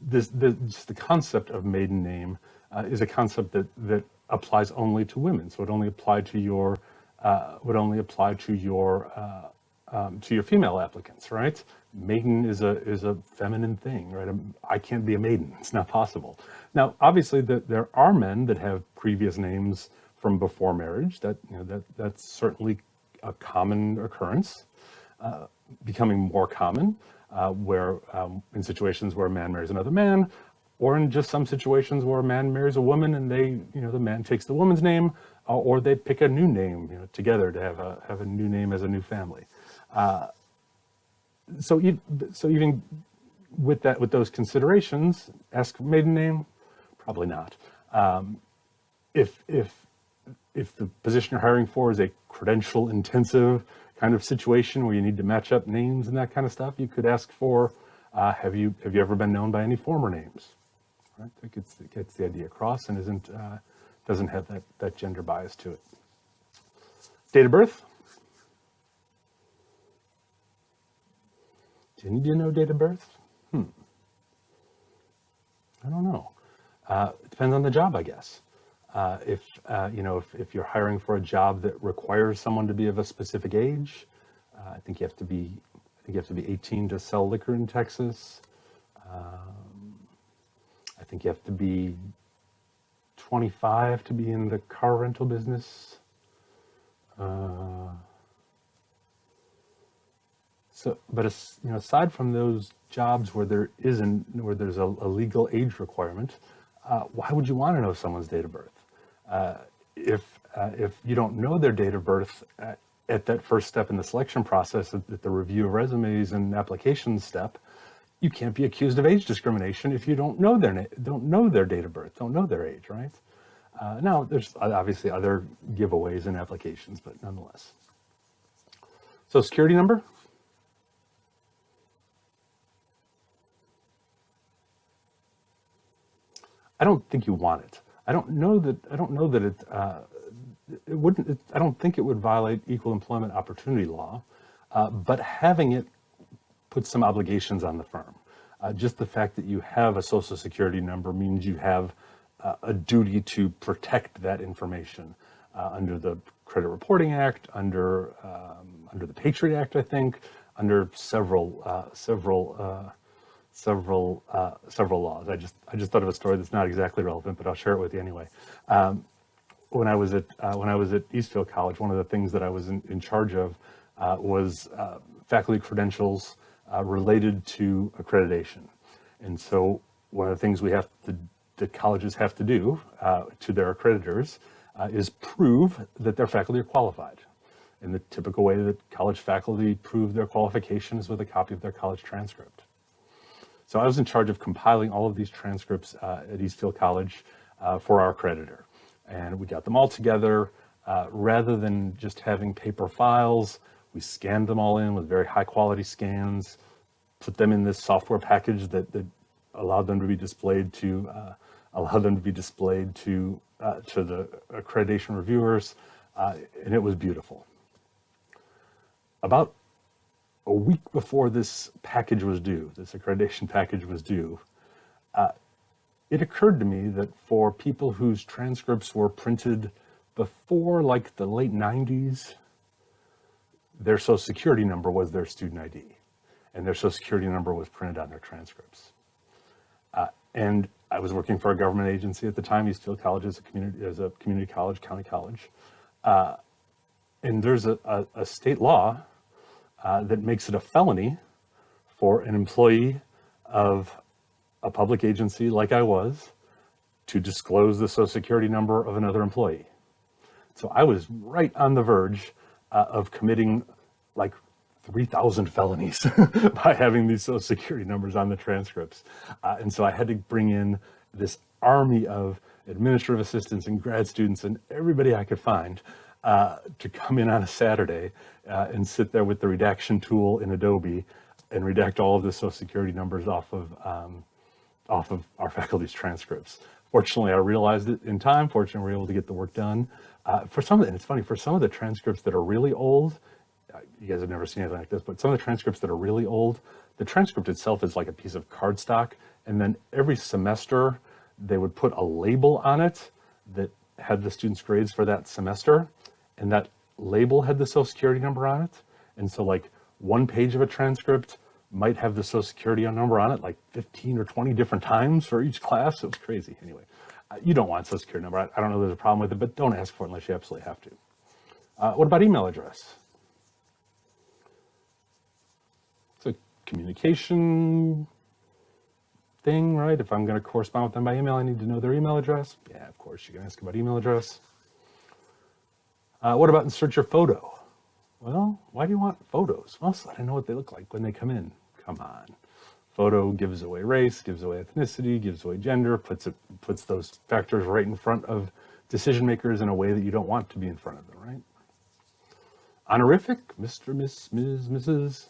just the concept of maiden name is a concept that applies only to women. So it only applied to your to your female applicants, right? Maiden is a feminine thing, right? I can't be a maiden; it's not possible. Now, obviously, there are men that have previous names from before marriage. That's certainly a common occurrence, becoming more common, where in situations where a man marries another man, or in just some situations where a man marries a woman and the man takes the woman's name, or they pick a new name, together to have a new name as a new family. So even with those considerations, ask maiden name, probably not. If the position you're hiring for is a credential intensive kind of situation where you need to match up names and that kind of stuff, you could ask for, have you ever been known by any former names? Right? That gets the idea across and doesn't have that gender bias to it. Date of birth. Do you need to know date of birth? I don't know. It depends on the job, I guess. If you're hiring for a job that requires someone to be of a specific age, I think you have to be 18 to sell liquor in Texas. I think you have to be 25 to be in the car rental business. But aside from those jobs where there's a legal age requirement, why would you want to know someone's date of birth? If you don't know their date of birth at that first step in the selection process, at the review of resumes and applications step, you can't be accused of age discrimination if you don't know their date of birth, don't know their age, right? Now, there's obviously other giveaways in applications, but nonetheless. Social Security number. I don't think you want it. I don't know that it wouldn't. I don't think it would violate equal employment opportunity law, but having it puts some obligations on the firm. Just the fact that you have a Social Security number means you have a duty to protect that information under the Credit Reporting Act, under the Patriot Act, I think, under several laws. I just thought of a story that's not exactly relevant, but I'll share it with you anyway. When I was at Eastfield College, one of the things that I was in charge of was faculty credentials related to accreditation. And so one of the things that colleges have to do to their accreditors is prove that their faculty are qualified. And the typical way that college faculty prove their qualification is with a copy of their college transcript. So I was in charge of compiling all of these transcripts at Eastfield College for our accreditor. And we got them all together. Rather than just having paper files, we scanned them all in with very high quality scans, put them in this software package that allowed them to be displayed to the accreditation reviewers, and it was beautiful. About a week before this accreditation package was due, it occurred to me that for people whose transcripts were printed before like the late 90s, their Social Security number was their student ID, and their Social Security number was printed on their transcripts. And I was working for a government agency at the time. Eastfield College is a community college, county college. And there's a state law that makes it a felony for an employee of a public agency like I was to disclose the Social Security number of another employee. So I was right on the verge of committing like 3,000 felonies by having these Social Security numbers on the transcripts. And so I had to bring in this army of administrative assistants and grad students and everybody I could find to come in on a Saturday and sit there with the redaction tool in Adobe and redact all of the Social Security numbers off of our faculty's transcripts Fortunately, I realized it in time. Fortunately, we were able to get the work done. For some of it, and it's funny, for some of the transcripts that are really old, you guys have never seen anything like this, but some of the transcripts that are really old, the transcript itself is like a piece of cardstock, and then every semester they would put a label on it that had the students' grades for that semester, and that label had the social security number on it. And so like one page of a transcript might have the social security number on it like 15 or 20 different times for each class. It was crazy. Anyway, you don't want social security number. I don't know if there's a problem with it, but don't ask for it unless you absolutely have to. What about email address? It's a communication thing, right? If I'm going to correspond with them by email, I need to know their email address. Yeah, of course, you can ask about email address. What about insert your photo? Well, why do you want photos? Well, so I know what they look like when they come in. Come on. Photo gives away race, gives away ethnicity, gives away gender, puts those factors right in front of decision makers in a way that you don't want to be in front of them, right? Honorific, Mr., Miss, Ms., Mrs.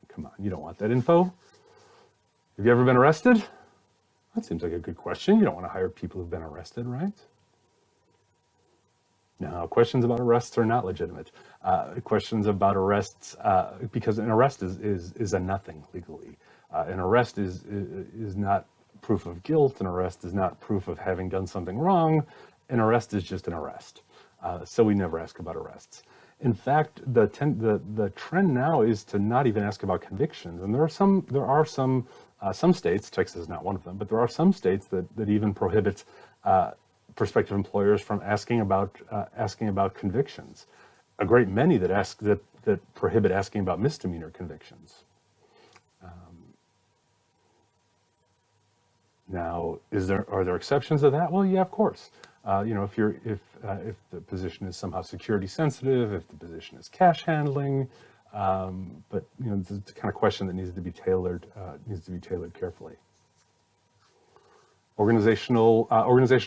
Come on, you don't want that info. Have you ever been arrested? That seems like a good question. You don't want to hire people who've been arrested, right? No, questions about arrests are not legitimate. Questions about arrests, because an arrest is a nothing legally. An arrest is not proof of guilt. An arrest is not proof of having done something wrong. An arrest is just an arrest. So we never ask about arrests. In fact, the trend now is to not even ask about convictions. And there are some states, Texas is not one of them, but there are some states that even prohibit prospective employers from asking about convictions. A great many that prohibit asking about misdemeanor convictions. Now, are there exceptions to that? Well, yeah, of course. If the position is somehow security sensitive, if the position is cash handling, but it's the kind of question that needs to be tailored carefully. Organizational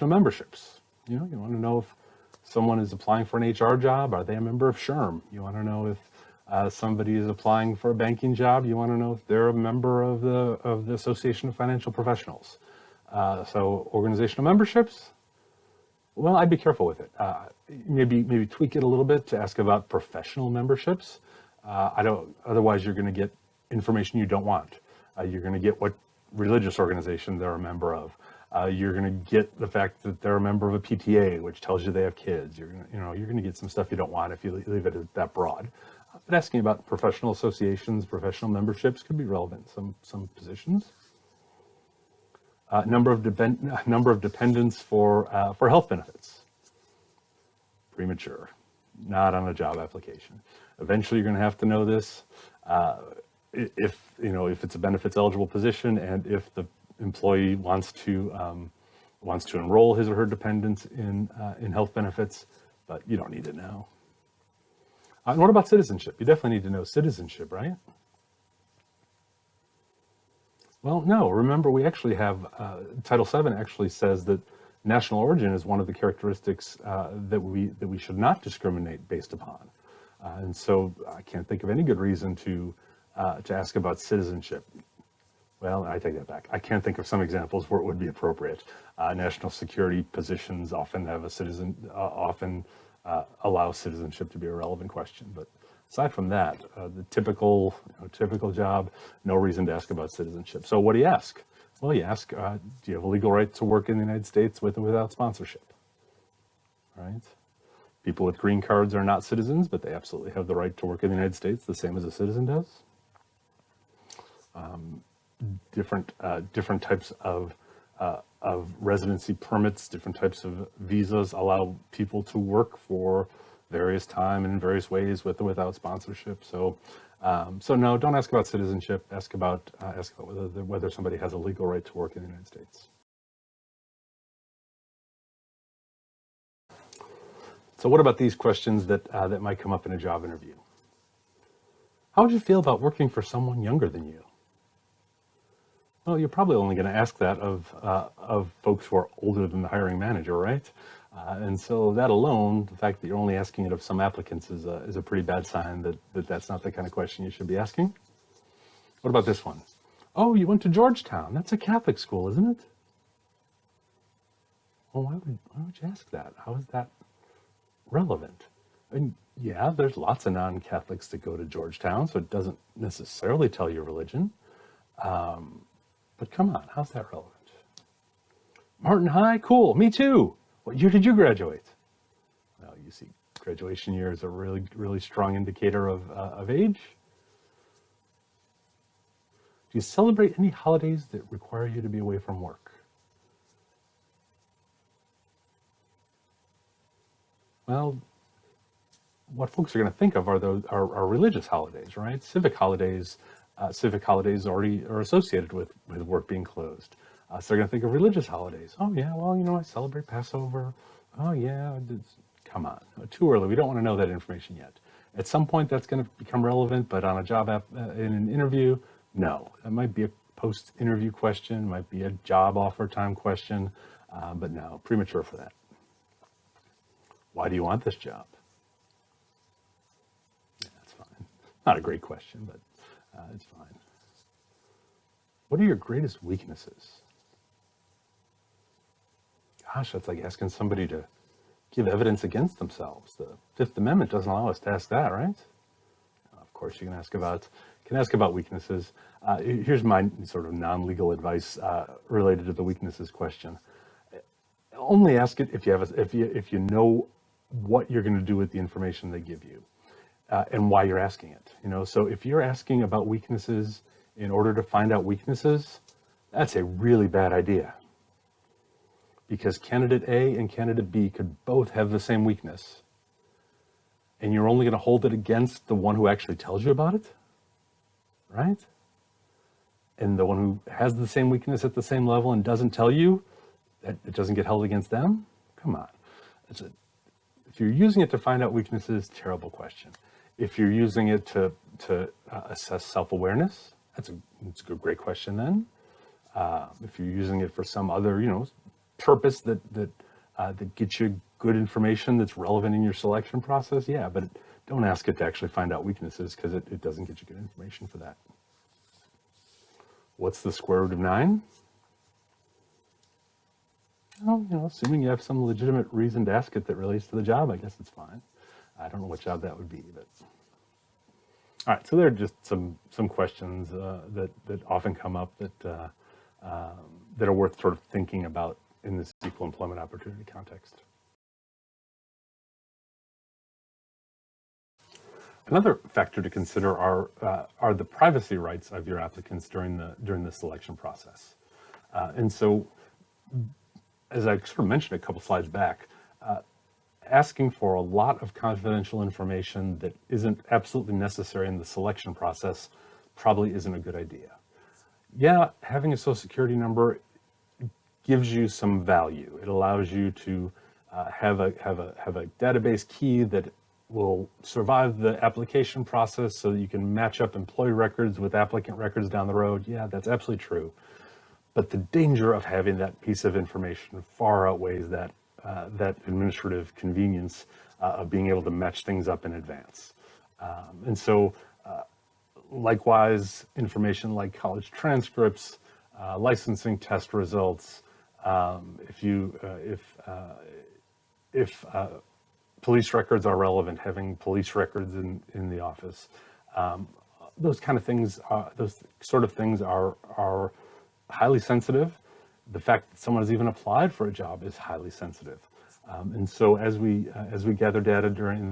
memberships. You want to know if someone is applying for an HR job, are they a member of SHRM? You want to know if somebody is applying for a banking job, you want to know if they're a member of the Association of Financial Professionals. So organizational memberships, well, I'd be careful with it. Maybe tweak it a little bit to ask about professional memberships. Otherwise you're going to get information you don't want. You're going to get what religious organization they're a member of. You're going to get the fact that they're a member of a PTA, which tells you they have kids. You're going to get some stuff you don't want if you leave it that broad. But asking about professional associations, professional memberships could be relevant in some positions. Number of dependents for health benefits. Premature, not on a job application. Eventually, you're going to have to know this. If it's a benefits eligible position, and if the employee wants to enroll his or her dependents in health benefits, but you don't need to know. And what about citizenship? You definitely need to know citizenship, right? Well, no. Remember, we actually have Title VII actually says that national origin is one of the characteristics that we should not discriminate based upon, and so I can't think of any good reason to ask about citizenship. Well, I take that back. I can't think of some examples where it would be appropriate. National security positions often have allow citizenship to be a relevant question, but aside from that, the typical job, no reason to ask about citizenship. So what do you ask? Well, you ask, do you have a legal right to work in the United States with or without sponsorship? Right? People with green cards are not citizens, but they absolutely have the right to work in the United States, the same as a citizen does. Different types of residency permits, different types of visas allow people to work for various time and in various ways with or without sponsorship. So no, don't ask about citizenship. Ask about whether somebody has a legal right to work in the United States. So what about these questions that might come up in a job interview? How would you feel about working for someone younger than you? Well, you're probably only going to ask that of folks who are older than the hiring manager, right? And so that alone, the fact that you're only asking it of some applicants is a pretty bad sign that that's not the kind of question you should be asking. What about this one? Oh, you went to Georgetown. That's a Catholic school, isn't it? Well, why would you ask that? How is that relevant? And yeah, there's lots of non-Catholics that go to Georgetown, so it doesn't necessarily tell you religion. But come on, how's that relevant? Martin High, cool, me too. What year did you graduate? Well, you see, graduation year is a really, really strong indicator of age. Do you celebrate any holidays that require you to be away from work? Well, what folks are going to think of are religious holidays, right? Civic holidays already are associated with work being closed. So they're going to think of religious holidays. Oh yeah, well, I celebrate Passover. Oh yeah, come on, too early. We don't want to know that information yet. At some point, that's going to become relevant, but on a job app, in an interview, no. It might be a post-interview question, might be a job offer time question, but no, premature for that. Why do you want this job? Yeah, that's fine. Not a great question, but it's fine. What are your greatest weaknesses? Gosh, that's like asking somebody to give evidence against themselves. The Fifth Amendment doesn't allow us to ask that, right? Of course, you can ask about weaknesses. Here's my sort of non-legal advice related to the weaknesses question. Only ask it if you know what you're going to do with the information they give you, and why you're asking it. So if you're asking about weaknesses in order to find out weaknesses, that's a really bad idea. Because candidate A and candidate B could both have the same weakness, and you're only going to hold it against the one who actually tells you about it, right? And the one who has the same weakness at the same level and doesn't tell you, that it doesn't get held against them? Come on. If you're using it to find out weaknesses, terrible question. If you're using it to assess self-awareness, it's a great question then. If you're using it for some other, purpose that gets you good information that's relevant in your selection process, yeah, but don't ask it to actually find out weaknesses, because it doesn't get you good information for that. What's the square root of 9? Well, assuming you have some legitimate reason to ask it that relates to the job, I guess it's fine. I don't know what job that would be, but all right. So there are just some questions that often come up that are worth sort of thinking about in this equal employment opportunity context. Another factor to consider are the privacy rights of your applicants during the selection process. And so, as I sort of mentioned a couple slides back, asking for a lot of confidential information that isn't absolutely necessary in the selection process probably isn't a good idea. Yeah, having a social security number gives you some value. It allows you to have a database key that will survive the application process so that you can match up employee records with applicant records down the road. Yeah, that's absolutely true. But the danger of having that piece of information far outweighs that administrative convenience of being able to match things up in advance. And so likewise, information like college transcripts, licensing test results, if police records are relevant, having police records in the office, those sort of things are highly sensitive. The fact that someone has even applied for a job is highly sensitive. And so as we gather data during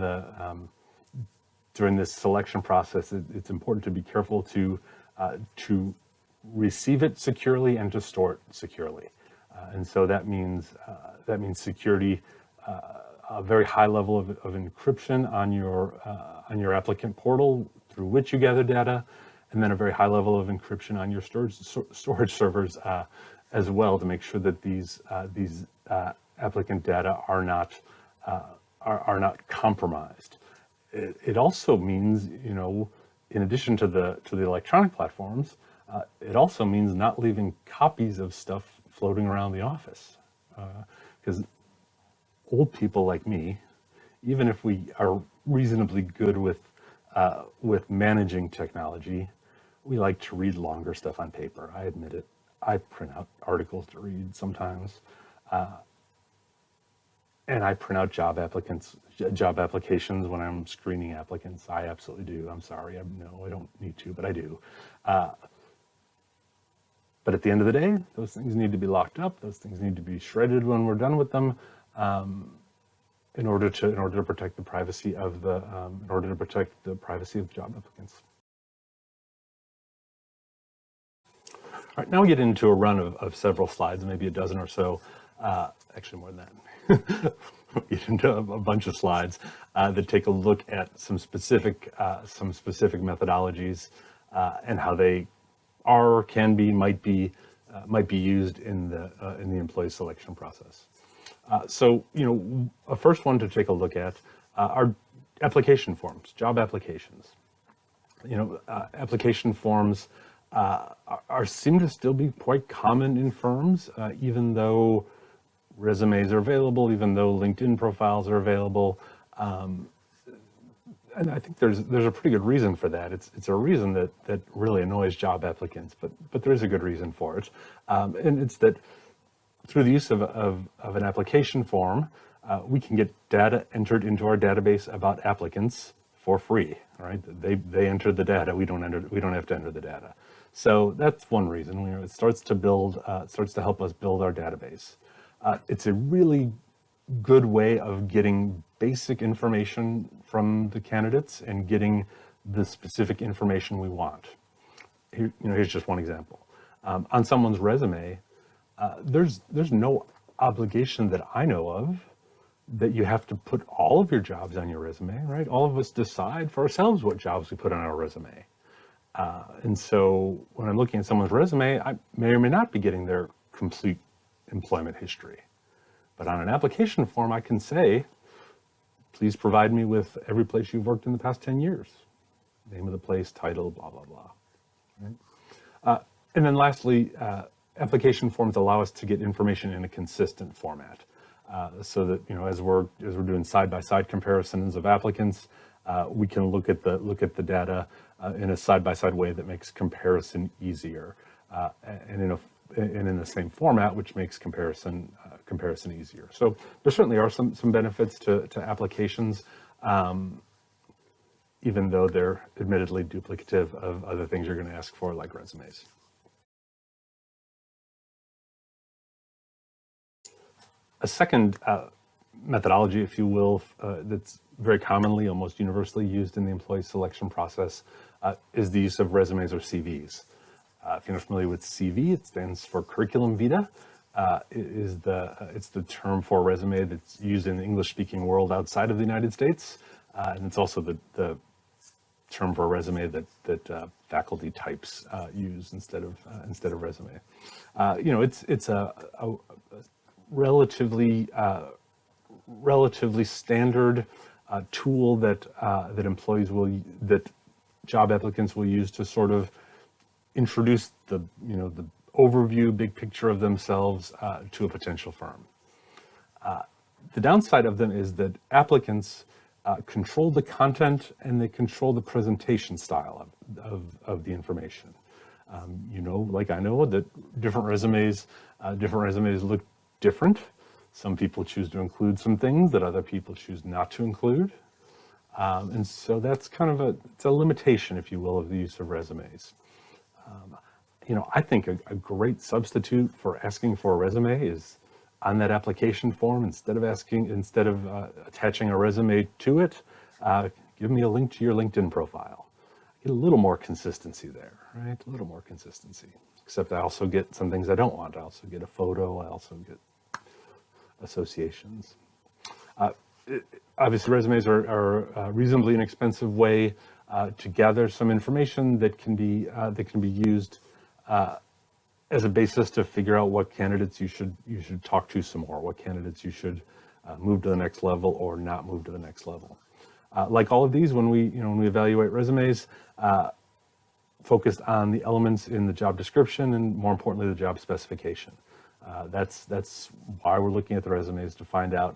this selection process, it's important to be careful to receive it securely and to store it securely. And so that means security, a very high level of encryption on your applicant portal through which you gather data, and then a very high level of encryption on your storage servers as well, to make sure that these applicant data are not compromised. It also means, in addition to the electronic platforms, it also means not leaving copies of stuff floating around the office, because old people like me, even if we are reasonably good with managing technology, we like to read longer stuff on paper. I admit it. I print out articles to read sometimes. And I print out job applications when I'm screening applicants. I absolutely do. I'm sorry. No, I don't need to, but I do. But at the end of the day, those things need to be locked up. Those things need to be shredded when we're done with them, in order to protect the privacy of the job applicants. All right, now we get into a run of several slides, maybe a dozen or so, actually more than that. We get into a bunch of slides that take a look at some specific methodologies and how they are, can be, might be used in the employee selection process. So, a first one to take a look at are application forms, job applications. Application forms seem to still be quite common in firms, even though resumes are available, even though LinkedIn profiles are available. And I think there's a pretty good reason for that. It's a reason that really annoys job applicants, but there is a good reason for it. And it's that through the use of an application form, we can get data entered into our database about applicants for free. Right? They enter the data. We don't have to enter the data. So that's one reason. It starts to help us build our database. It's a really good way of getting basic information from the candidates and getting the specific information we want. Here's just one example. On someone's resume, there's no obligation that I know of that you have to put all of your jobs on your resume, right? All of us decide for ourselves what jobs we put on our resume. And so when I'm looking at someone's resume, I may or may not be getting their complete employment history. But on an application form, I can say, please provide me with every place you've worked in the past 10 years. Name of the place, title, blah, blah, blah. Right? And then lastly, application forms allow us to get information in a consistent format. So that, as we're doing side-by-side comparisons of applicants, we can look at the data in a side-by-side way that makes comparison easier, and in the same format, which makes comparison easier. So there certainly are some benefits to applications, even though they're admittedly duplicative of other things you're going to ask for, like resumes. A second methodology, if you will, that's very commonly, almost universally used in the employee selection process is the use of resumes or CVs. If you're not familiar with CV, it stands for curriculum vitae. It's the term for resume that's used in the English-speaking world outside of the United States, and it's also the term for a resume that faculty types use instead of resume. It's a relatively standard tool that job applicants will use to sort of introduce the overview, big picture of themselves to a potential firm. The downside of them is that applicants control the content and they control the presentation style of the information. Like I know that different resumes look different. Some people choose to include some things that other people choose not to include. And so that's kind of it's a limitation, if you will, of the use of resumes. I think a great substitute for asking for a resume is on that application form, instead of attaching a resume to it, give me a link to your LinkedIn profile. Get a little more consistency there, right? A little more consistency. Except I also get some things I don't want. I also get a photo. I also get associations. Obviously, resumes are a reasonably inexpensive way to gather some information that can be used as a basis to figure out what candidates you should talk to some more, what candidates you should move to the next level or not move to the next level. Like all of these, when we evaluate resumes, focused on the elements in the job description and, more importantly, the job specification. That's why we're looking at the resumes, to find out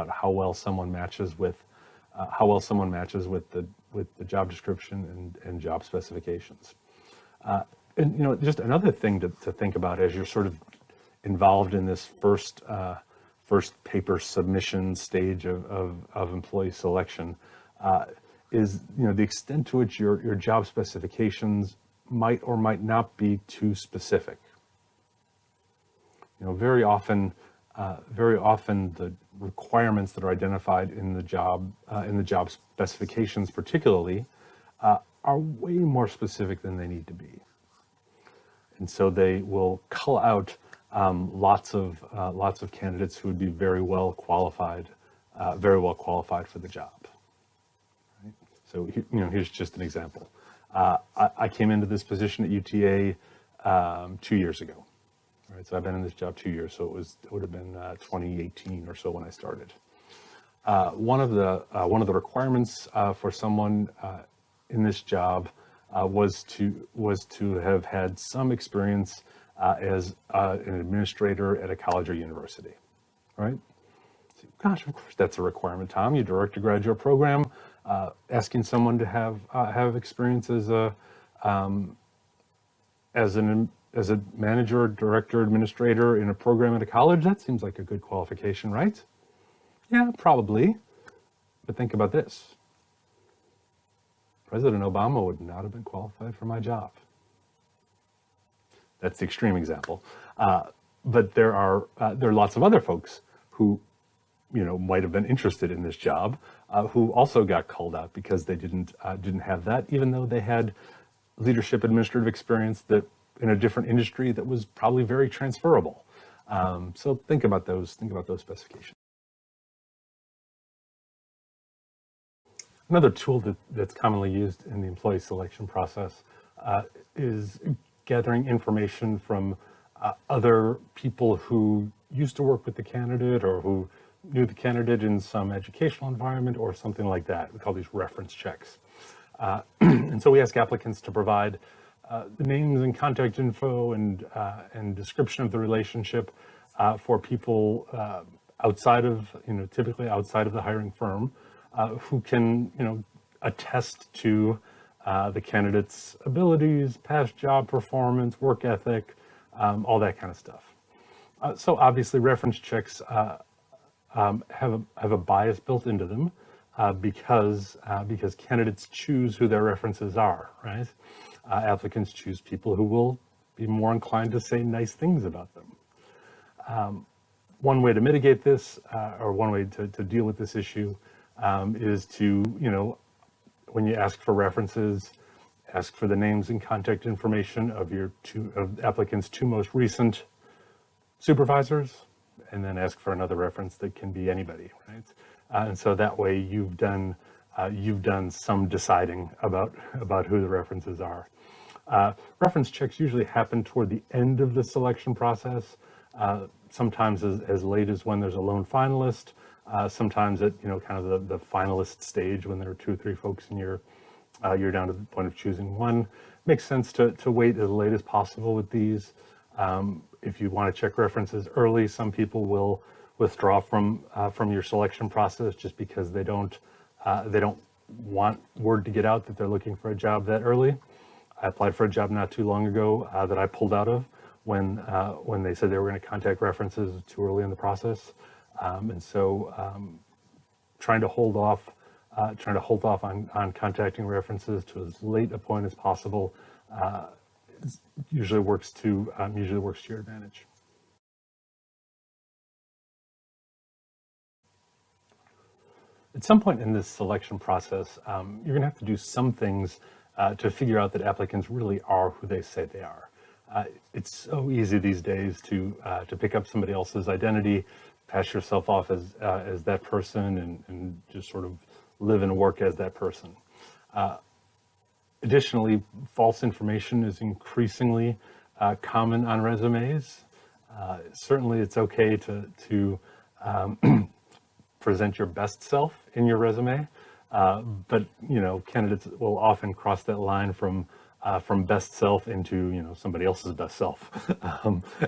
how well someone matches with the job description and job specifications. And just another thing to think about as you're sort of involved in this first first paper submission stage of employee selection, is the extent to which your job specifications might or might not be too specific. Very often the requirements that are identified in the job specifications, particularly, are way more specific than they need to be, and so they will cull out lots of candidates who would be very well qualified for the job. Right? So here's just an example. I came into this position at UTA 2 years ago. Right, so I've been in this job 2 years, so it would have been 2018 or so when I started. One of the requirements for someone in this job was to have had some experience as an administrator at a college or university. Right? So, gosh, of course that's a requirement, Tom. You direct a graduate program, asking someone to have experience as a manager, director, administrator in a program at a college, that seems like a good qualification, right? Yeah, probably. But think about this. President Obama would not have been qualified for my job. That's the extreme example. But there are lots of other folks who, might have been interested in this job, who also got called out because they didn't have that, even though they had leadership administrative experience that in a different industry that was probably very transferable. So think about those specifications. Another tool that's commonly used in the employee selection process is gathering information from other people who used to work with the candidate or who knew the candidate in some educational environment or something like that. We call these reference checks. And so we ask applicants to provide the names and contact info and description of the relationship for people typically outside of the hiring firm, who can, attest to the candidate's abilities, past job performance, work ethic, all that kind of stuff. So obviously, reference checks have a bias built into them because candidates choose who their references are, right? Applicants choose people who will be more inclined to say nice things about them. One way to mitigate this, or one way to deal with this issue, is to, when you ask for references, ask for the names and contact information of applicants' two most recent supervisors, and then ask for another reference that can be anybody, right? And so that way you've done some deciding about who the references are. Reference checks usually happen toward the end of the selection process, sometimes as late as when there's a lone finalist, sometimes at kind of the finalist stage when there are 2 or 3 folks and you're down to the point of choosing one. Makes sense to wait as late as possible with these. If you want to check references early, some people will withdraw from your selection process just because they don't want word to get out that they're looking for a job that early. I applied for a job not too long ago that I pulled out of when they said they were going to contact references too early in the process, and so trying to hold off on contacting references to as late a point as possible usually works to your advantage. At some point in this selection process, you're going to have to do some things to figure out that applicants really are who they say they are. It's so easy these days to pick up somebody else's identity, pass yourself off as that person, and just sort of live and work as that person. Additionally, false information is increasingly common on resumes. Certainly, it's okay to present your best self in your resume, but candidates will often cross that line from best self into somebody else's best self,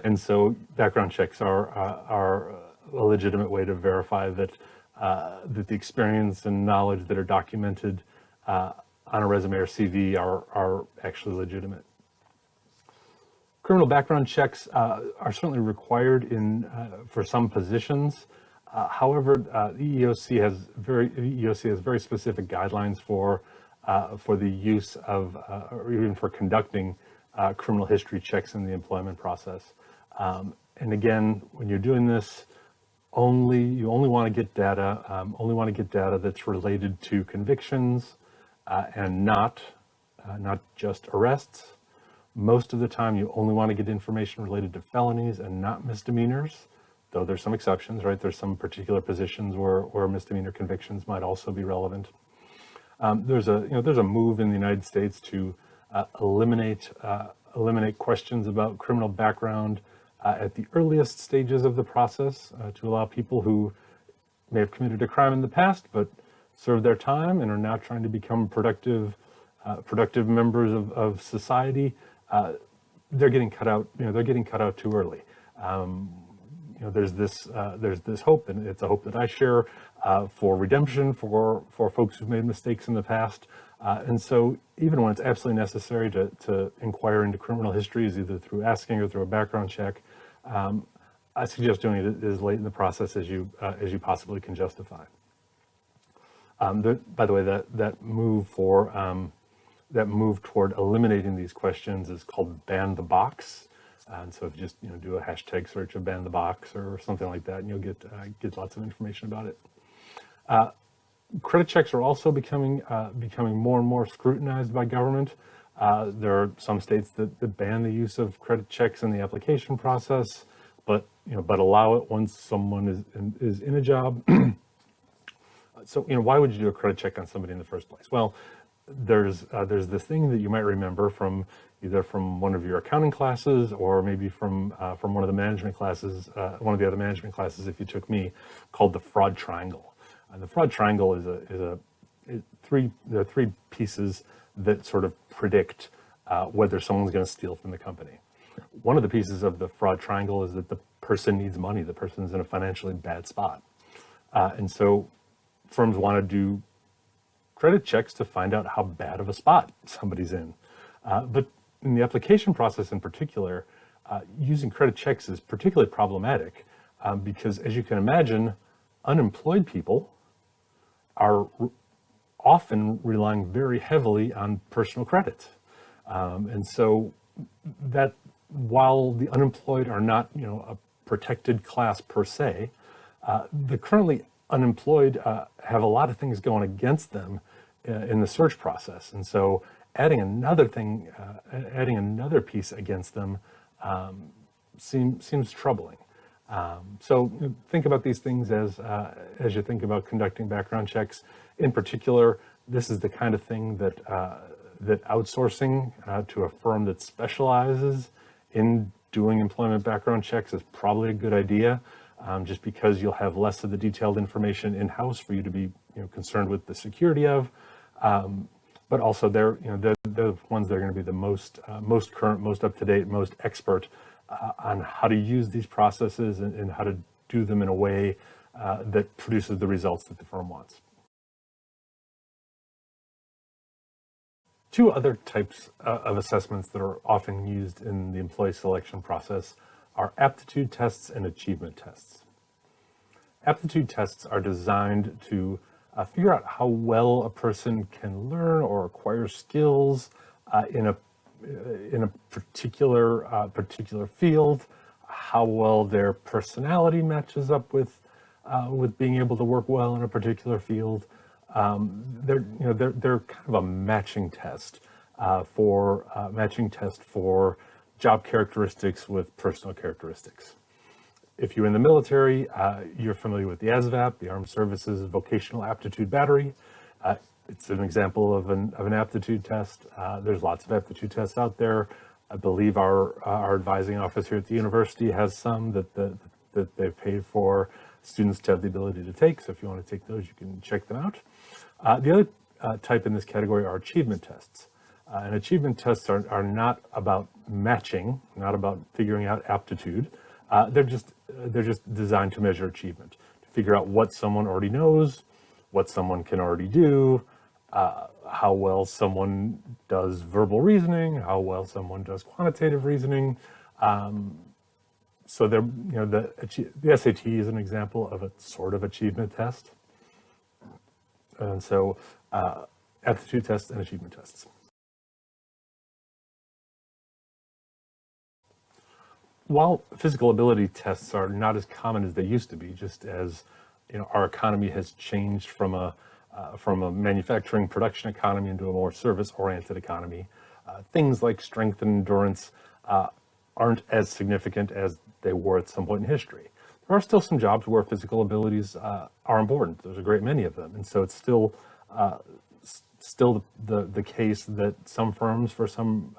and so background checks are a legitimate way to verify that the experience and knowledge that are documented on a resume or CV are actually legitimate. Criminal background checks are certainly required for some positions. However, EEOC has very specific guidelines for the use of, or even for conducting criminal history checks in the employment process. And again, when you're doing this, you only want to get data that's related to convictions and not just arrests. Most of the time, you only want to get information related to felonies and not misdemeanors, though there's some exceptions, right? There's some particular positions where misdemeanor convictions might also be relevant. There's a move in the United States to eliminate questions about criminal background at the earliest stages of the process, to allow people who may have committed a crime in the past but served their time and are now trying to become productive members of society. They're getting cut out. They're getting cut out too early. There's this hope, and it's a hope that I share, for redemption for folks who've made mistakes in the past. And so even when it's absolutely necessary to inquire into criminal histories, either through asking or through a background check, I suggest doing it as late in the process as you possibly can justify. By the way, that move toward eliminating these questions is called ban the box. And so if you just do a hashtag search of ban the box or something like that, and you'll get lots of information about it. Credit checks are also becoming more and more scrutinized by government. There are some states that ban the use of credit checks in the application process, but allow it once someone is in a job. So why would you do a credit check on somebody in the first place? Well, there's this thing that you might remember from either from one of your accounting classes or maybe from one of the management classes, one of the other management classes if you took me, called the fraud triangle. And the fraud triangle there are three pieces that sort of predict whether someone's going to steal from the company. One of the pieces of the fraud triangle is that the person needs money. The person's in a financially bad spot. And so firms want to do credit checks to find out how bad of a spot somebody's in. But in the application process in particular, using credit checks is particularly problematic because, as you can imagine, unemployed people are often relying very heavily on personal credit. And so that while the unemployed are not, a protected class per se, the currently unemployed have a lot of things going against them in the search process. And so adding another piece against them seems troubling. So think about these things as you think about conducting background checks. In particular, this is the kind of thing that outsourcing to a firm that specializes in doing employment background checks is probably a good idea, just because you'll have less of the detailed information in-house for you to be concerned with the security of. But also they're the ones that are going to be the most current, most up-to-date, most expert on how to use these processes and how to do them in a way that produces the results that the firm wants. Two other types of assessments that are often used in the employee selection process are aptitude tests and achievement tests. Aptitude tests are designed to figure out how well a person can learn or acquire skills in a particular field, how well their personality matches up with being able to work well in a particular field. They're kind of a matching test for job characteristics with personal characteristics. If you're in the military, you're familiar with the ASVAB, the Armed Services Vocational Aptitude Battery. It's an example of an aptitude test. There's lots of aptitude tests out there. I believe our advising office here at the university has some that they've paid for students to have the ability to take. So if you want to take those, you can check them out. The other type in this category are achievement tests. And achievement tests are not about matching, not about figuring out aptitude. They're just designed to measure achievement, to figure out what someone already knows, what someone can already do, how well someone does verbal reasoning, how well someone does quantitative reasoning, So there, the SAT is an example of a sort of achievement test. And so aptitude tests and achievement tests. While physical ability tests are not as common as they used to be, just as our economy has changed from a manufacturing production economy into a more service-oriented economy, things like strength and endurance aren't as significant as they were at some point in history. There are still some jobs where physical abilities are important. There's a great many of them, and so it's still the case that some firms, for some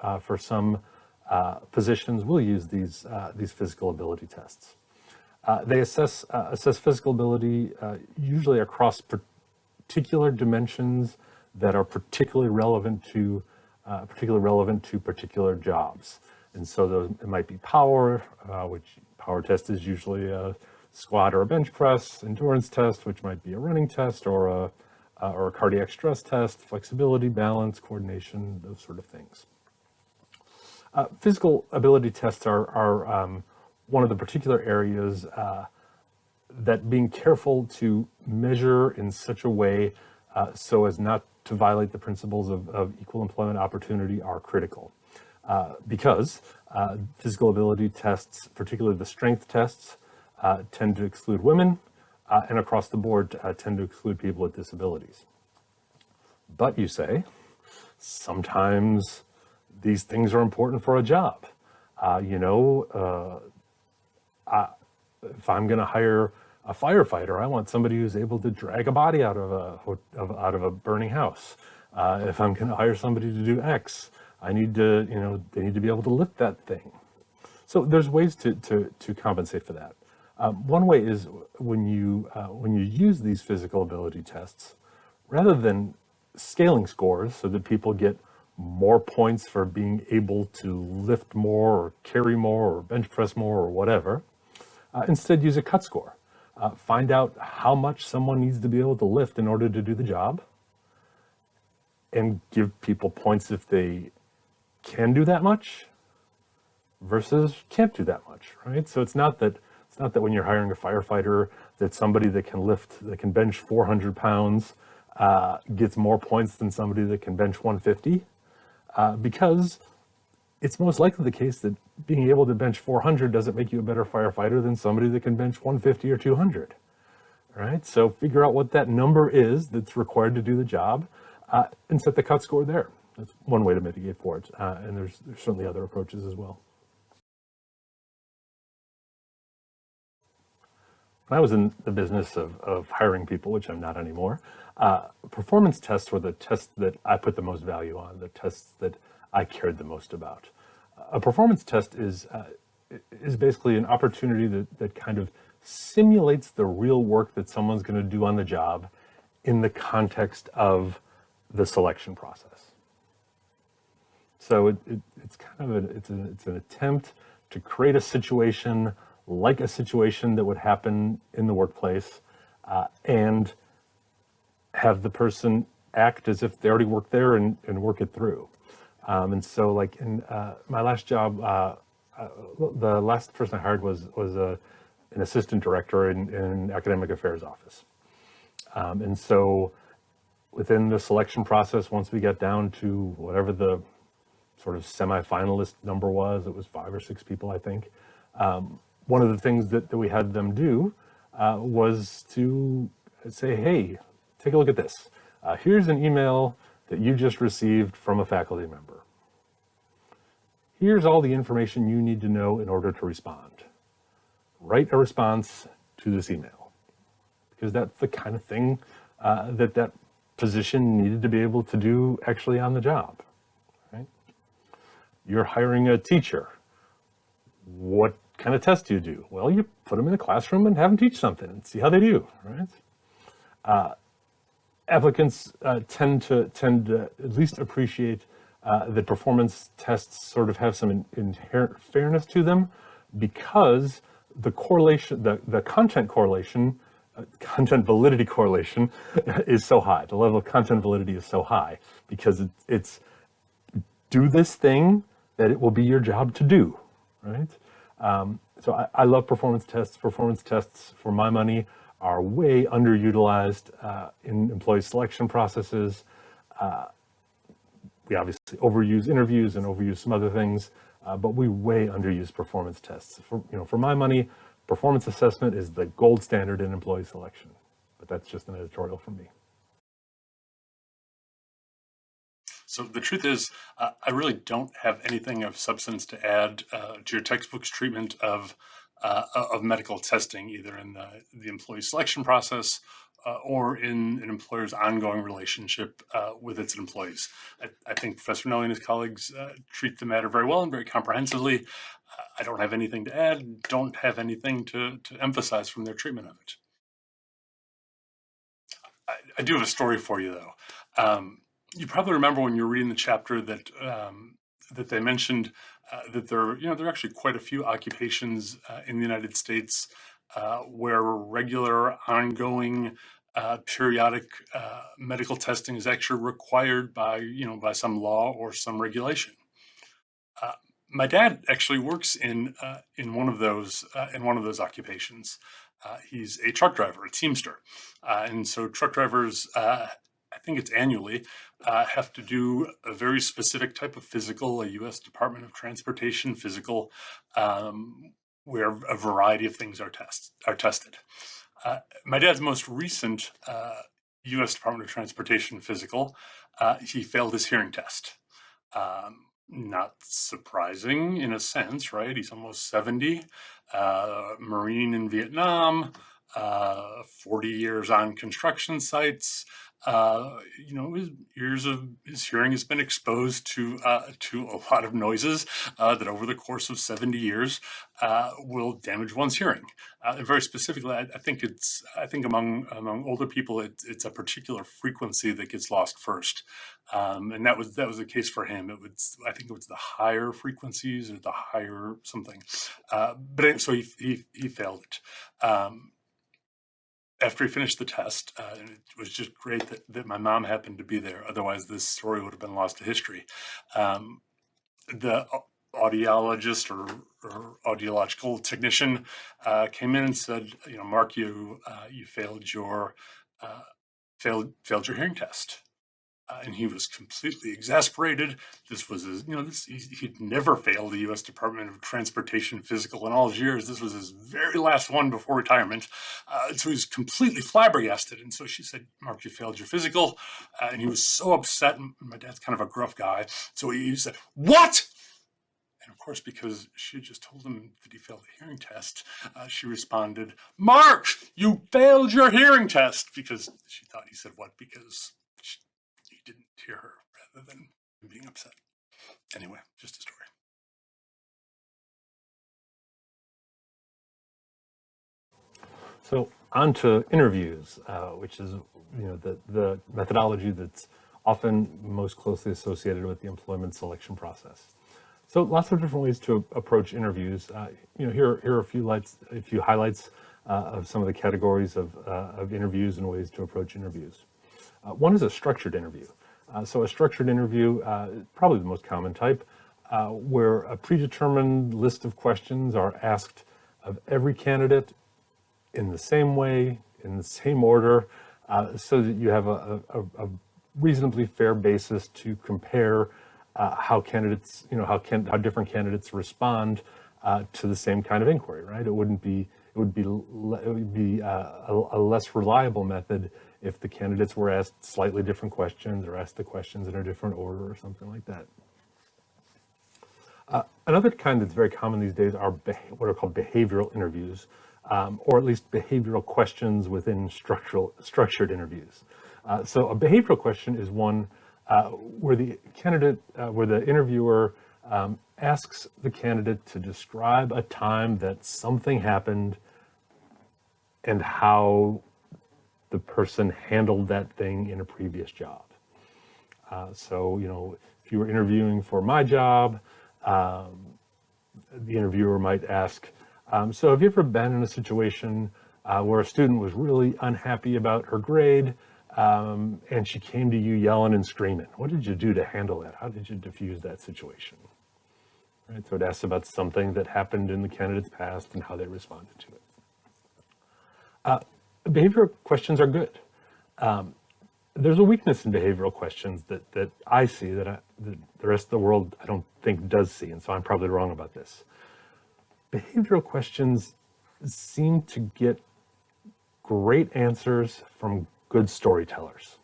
positions, will use these physical ability tests. They assess physical ability usually across particular dimensions that are particularly relevant to particular jobs. And so it might be power, which power test is usually a squat or a bench press. Endurance test, which might be a running test or a cardiac stress test. Flexibility, balance, coordination, those sort of things. Physical ability tests are one of the particular areas that being careful to measure in such a way so as not to violate the principles of equal employment opportunity are critical. Because physical ability tests, particularly the strength tests, tend to exclude women and across the board tend to exclude people with disabilities. But you say, sometimes these things are important for a job. If I'm going to hire a firefighter, I want somebody who's able to drag a body out of a burning house. If I'm going to hire somebody to do X, they need to be able to lift that thing. So there's ways to compensate for that. One way is when you use these physical ability tests, rather than scaling scores so that people get more points for being able to lift more or carry more or bench press more or whatever, instead use a cut score. Find out how much someone needs to be able to lift in order to do the job, and give people points if they can do that much versus can't do that much, right? So it's not that when you're hiring a firefighter that somebody that can bench 400 pounds gets more points than somebody that can bench 150, because it's most likely the case that being able to bench 400 doesn't make you a better firefighter than somebody that can bench 150 or 200, right? So figure out what that number is that's required to do the job and set the cut score there. That's one way to mitigate for it. And there's certainly other approaches as well. When I was in the business of hiring people, which I'm not anymore, performance tests were the tests that I put the most value on, the tests that I cared the most about. A performance test is basically an opportunity that kind of simulates the real work that someone's going to do on the job in the context of the selection process. So it's kind of it's an attempt to create a situation like a situation that would happen in the workplace, and have the person act as if they already worked there and work it through. And so, like in my last job, the last person I hired was an assistant director in an academic affairs office. And so within the selection process, once we got down to whatever the sort of semi-finalist number was, it was 5 or 6 people, I think. One of the things that we had them do was to say, hey, take a look at this. Here's an email that you just received from a faculty member. Here's all the information you need to know in order to respond. Write a response to this email, because that's the kind of thing that position needed to be able to do actually on the job, right? You're hiring a teacher. What kind of test do you do? Well, you put them in a classroom and have them teach something and see how they do, right? Applicants tend to at least appreciate that performance tests sort of have some inherent fairness to them, because the correlation, the content correlation, content validity correlation is so high. The level of content validity is so high because it's do this thing that it will be your job to do. right? So I love performance tests. Performance tests, for my money, are way underutilized in employee selection processes. We obviously overuse interviews and overuse some other things, but we way underuse performance tests. For my money, performance assessment is the gold standard in employee selection. But that's just an editorial from me. So the truth is, I really don't have anything of substance to add to your textbook's treatment of medical testing, either in the employee selection process or in an employer's ongoing relationship with its employees. I think Professor Noe and his colleagues treat the matter very well and very comprehensively. I don't have anything to add, don't have anything to emphasize from their treatment of it. I do have a story for you, though. You probably remember when you were reading the chapter that that they mentioned that there are actually quite a few occupations in the United States where regular, ongoing, periodic medical testing is actually required by some law or some regulation. My dad actually works in one of those occupations. He's a truck driver, a teamster, and so truck drivers, I think it's annually, have to do a very specific type of physical, a U.S. Department of Transportation physical, where a variety of things are tested. My dad's most recent U.S. Department of Transportation physical, he failed his hearing test. Not surprising in a sense, right? He's almost 70, Marine in Vietnam, 40 years on construction sites. His hearing has been exposed to a lot of noises that over the course of 70 years will damage one's hearing. And very specifically, I think among older people, it's a particular frequency that gets lost first. And that was the case for him. I think it was the higher frequencies or the higher something. So he failed it. After he finished the test, and it was just great that my mom happened to be there. Otherwise, this story would have been lost to history. The audiologist or audiological technician came in and said, Mark, you failed your hearing test. And he was completely exasperated. This was he'd never failed the U.S. Department of Transportation physical in all his years. This was his very last one before retirement. So he was completely flabbergasted. And so she said, Mark, you failed your physical. And he was so upset. And my dad's kind of a gruff guy. So he said, what? And of course, because she had just told him that he failed the hearing test, she responded, Mark, you failed your hearing test. Because she thought he said what? Because he didn't hear her rather than being upset. Anyway, just a story. So on to interviews, which is the methodology that's often most closely associated with the employment selection process. So lots of different ways to approach interviews. Here are a few highlights of some of the categories of interviews and ways to approach interviews. One is a structured interview. So a structured interview, probably the most common type, where a predetermined list of questions are asked of every candidate in the same way, in the same order, so that you have a reasonably fair basis to compare how candidates, how different candidates respond to the same kind of inquiry, right? It would be a less reliable method if the candidates were asked slightly different questions or asked the questions in a different order or something like that. Another kind that's very common these days are what are called behavioral interviews, or at least behavioral questions within structured interviews. So a behavioral question is one where the interviewer asks the candidate to describe a time that something happened and how the person handled that thing in a previous job. So, if you were interviewing for my job, the interviewer might ask, so have you ever been in a situation where a student was really unhappy about her grade and she came to you yelling and screaming? What did you do to handle that? How did you diffuse that situation? right? So it asks about something that happened in the candidate's past and how they responded to it. Behavioral questions are good. There's a weakness in behavioral questions that I see that the rest of the world I don't think does see, and so I'm probably wrong about this. Behavioral questions seem to get great answers from good storytellers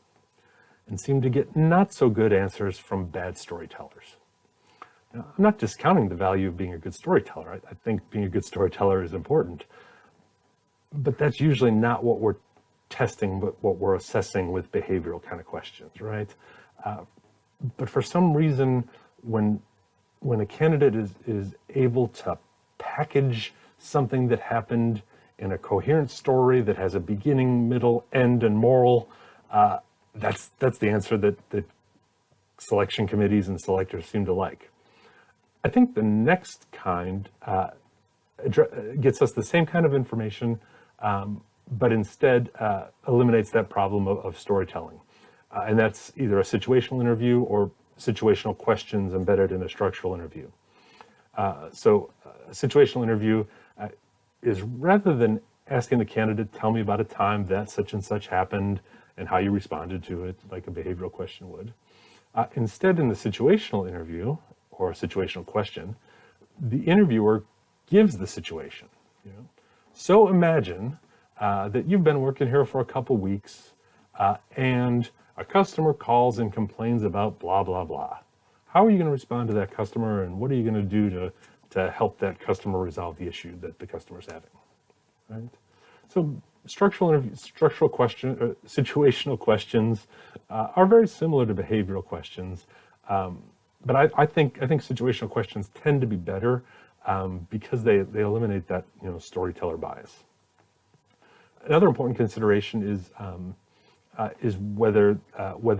and seem to get not so good answers from bad storytellers. Now, I'm not discounting the value of being a good storyteller. I think being a good storyteller is important, but that's usually not what we're testing, but what we're assessing with behavioral kind of questions, right? But for some reason, when a candidate is able to package something that happened in a coherent story that has a beginning, middle, end, and moral, that's the answer that selection committees and selectors seem to like. I think the next kind gets us the same kind of information, but instead eliminates that problem of storytelling. And that's either a situational interview or situational questions embedded in a structural interview. So a situational interview is, rather than asking the candidate, tell me about a time that such and such happened and how you responded to it, like a behavioral question would. Instead, in the situational interview or a situational question, the interviewer gives the situation. So imagine that you've been working here for a couple weeks and a customer calls and complains about blah, blah, blah. How are you going to respond to that customer, and what are you going to do to help that customer resolve the issue that the customer's having, right? So situational questions are very similar to behavioral questions, but I think situational questions tend to be better because they eliminate that storyteller bias. Another important consideration is whether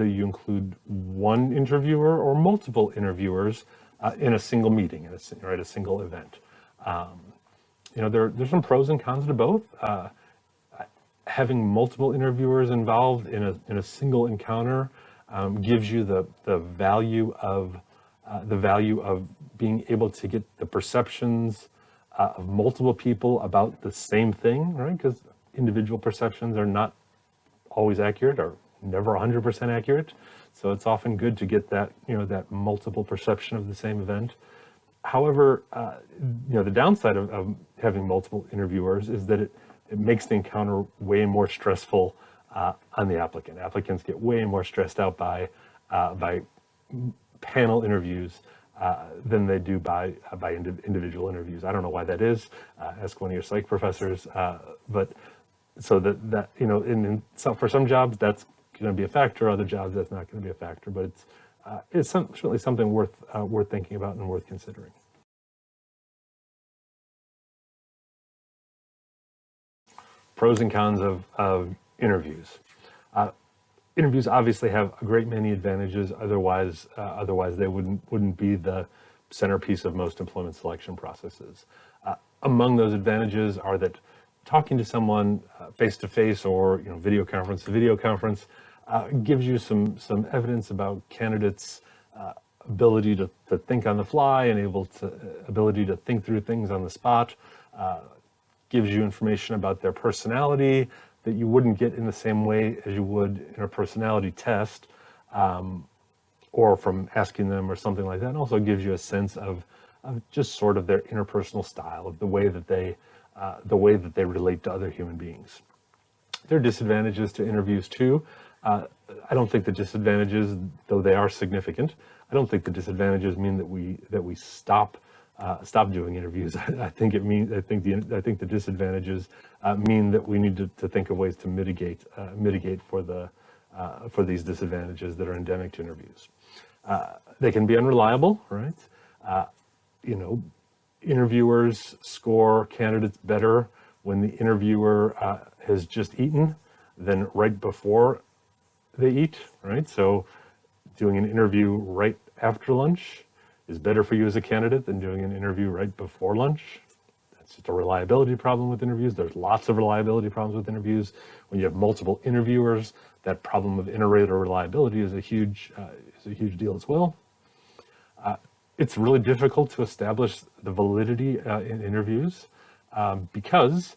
you include one interviewer or multiple interviewers in a single meeting, in a single event. There's some pros and cons to both. Having multiple interviewers involved in a single encounter gives you the value of being able to get the perceptions of multiple people about the same thing, right? Because individual perceptions are not always accurate, or never 100% accurate. So it's often good to get that that multiple perception of the same event. However, the downside of having multiple interviewers is that it makes the encounter way more stressful on the applicant. Applicants get way more stressed out by panel interviews than they do by individual interviews. I don't know why that is. Ask one of your psych professors. But so that for some jobs that's going to be a factor. Other jobs that's not going to be a factor. But it's certainly something worth thinking about and worth considering. Pros and cons of interviews. Interviews obviously have a great many advantages. Otherwise they wouldn't be the centerpiece of most employment selection processes. Among those advantages are that talking to someone face to face or video conference to video conference gives you some evidence about candidates' ability to think on the fly and ability to think through things on the spot. Gives you information about their personality that you wouldn't get in the same way as you would in a personality test, or from asking them or something like that. And also gives you a sense of just sort of their interpersonal style, of the way that they relate to other human beings. There are disadvantages to interviews too. I don't think the disadvantages, though they are significant, I don't think the disadvantages mean that we stop doing interviews. I think the disadvantages mean that we need to think of ways to mitigate for these disadvantages that are endemic to interviews. They can be unreliable, right? Interviewers score candidates better when the interviewer has just eaten than right before they eat, right? So doing an interview right after lunch is better for you as a candidate than doing an interview right before lunch. That's just a reliability problem with interviews. There's lots of reliability problems with interviews. When you have multiple interviewers, that problem of inter-rater reliability is a huge deal as well. It's really difficult to establish the validity in interviews because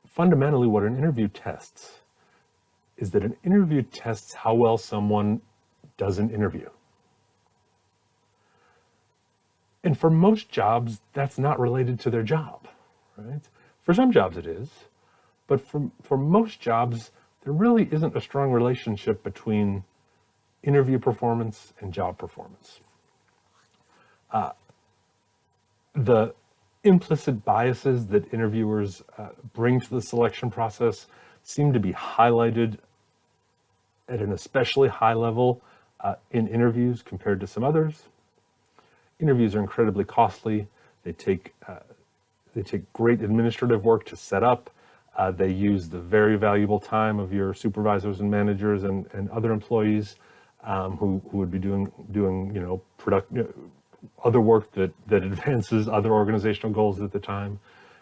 fundamentally what an interview tests is that an interview tests how well someone does an interview. And for most jobs, that's not related to their job, right? For some jobs it is, but for most jobs, there really isn't a strong relationship between interview performance and job performance. The implicit biases that interviewers bring to the selection process seem to be highlighted at an especially high level in interviews compared to some others. Interviews are incredibly costly. They take great administrative work to set up. They use the very valuable time of your supervisors and managers and other employees who would be doing other work that advances other organizational goals at the time.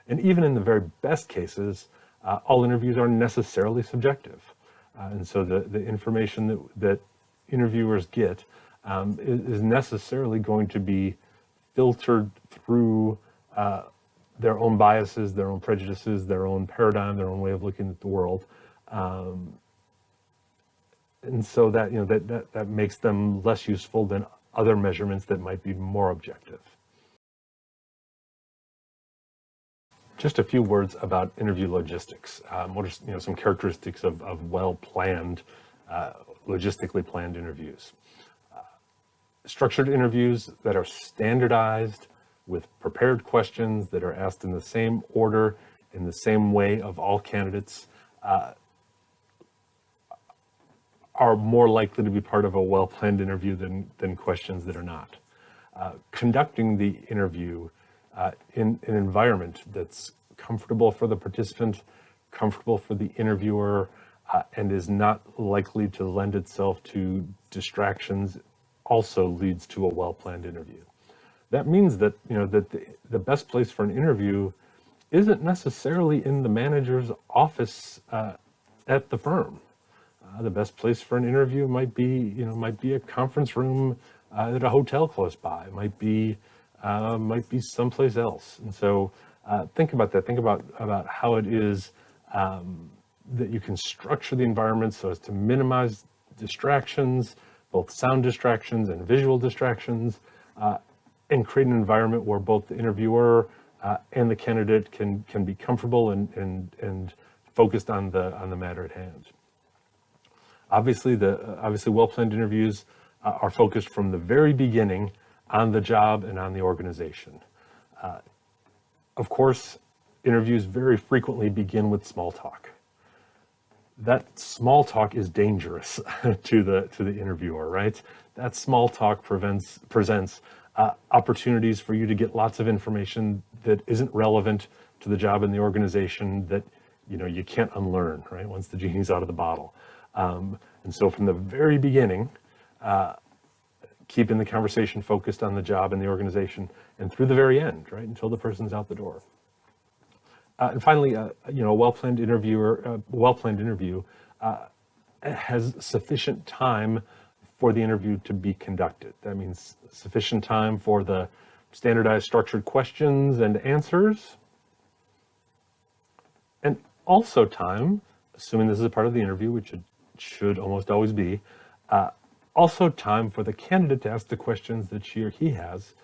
And even in the very best cases, all interviews are necessarily subjective. And so the information that interviewers get is necessarily going to be filtered through their own biases, their own prejudices, their own paradigm, their own way of looking at the world. And so that makes them less useful than other measurements that might be more objective. Just a few words about interview logistics. What are some characteristics of well-planned, logistically planned interviews? Structured interviews that are standardized with prepared questions that are asked in the same order, in the same way of all candidates, are more likely to be part of a well-planned interview than questions that are not. Conducting the interview in an environment that's comfortable for the participant, comfortable for the interviewer, and is not likely to lend itself to distractions also leads to a well-planned interview. That means that the best place for an interview isn't necessarily in the manager's office at the firm. The best place for an interview might be a conference room at a hotel close by. It might be someplace else. And so think about that. Think about how it is that you can structure the environment so as to minimize distractions, both sound distractions and visual distractions, and create an environment where both the interviewer and the candidate can be comfortable and focused on the matter at hand. Obviously, well-planned interviews are focused from the very beginning on the job and on the organization. Of course, interviews very frequently begin with small talk. That small talk is dangerous to the interviewer, right? That small talk presents opportunities for you to get lots of information that isn't relevant to the job and the organization that you can't unlearn, right? Once the genie's out of the bottle. And so from the very beginning, keeping the conversation focused on the job and the organization, and through the very end, right, until the person's out the door. And finally, a well-planned interview has sufficient time for the interview to be conducted. That means sufficient time for the standardized structured questions and answers, and also time, assuming this is a part of the interview, which it should almost always be, also time for the candidate to ask the questions that she or he has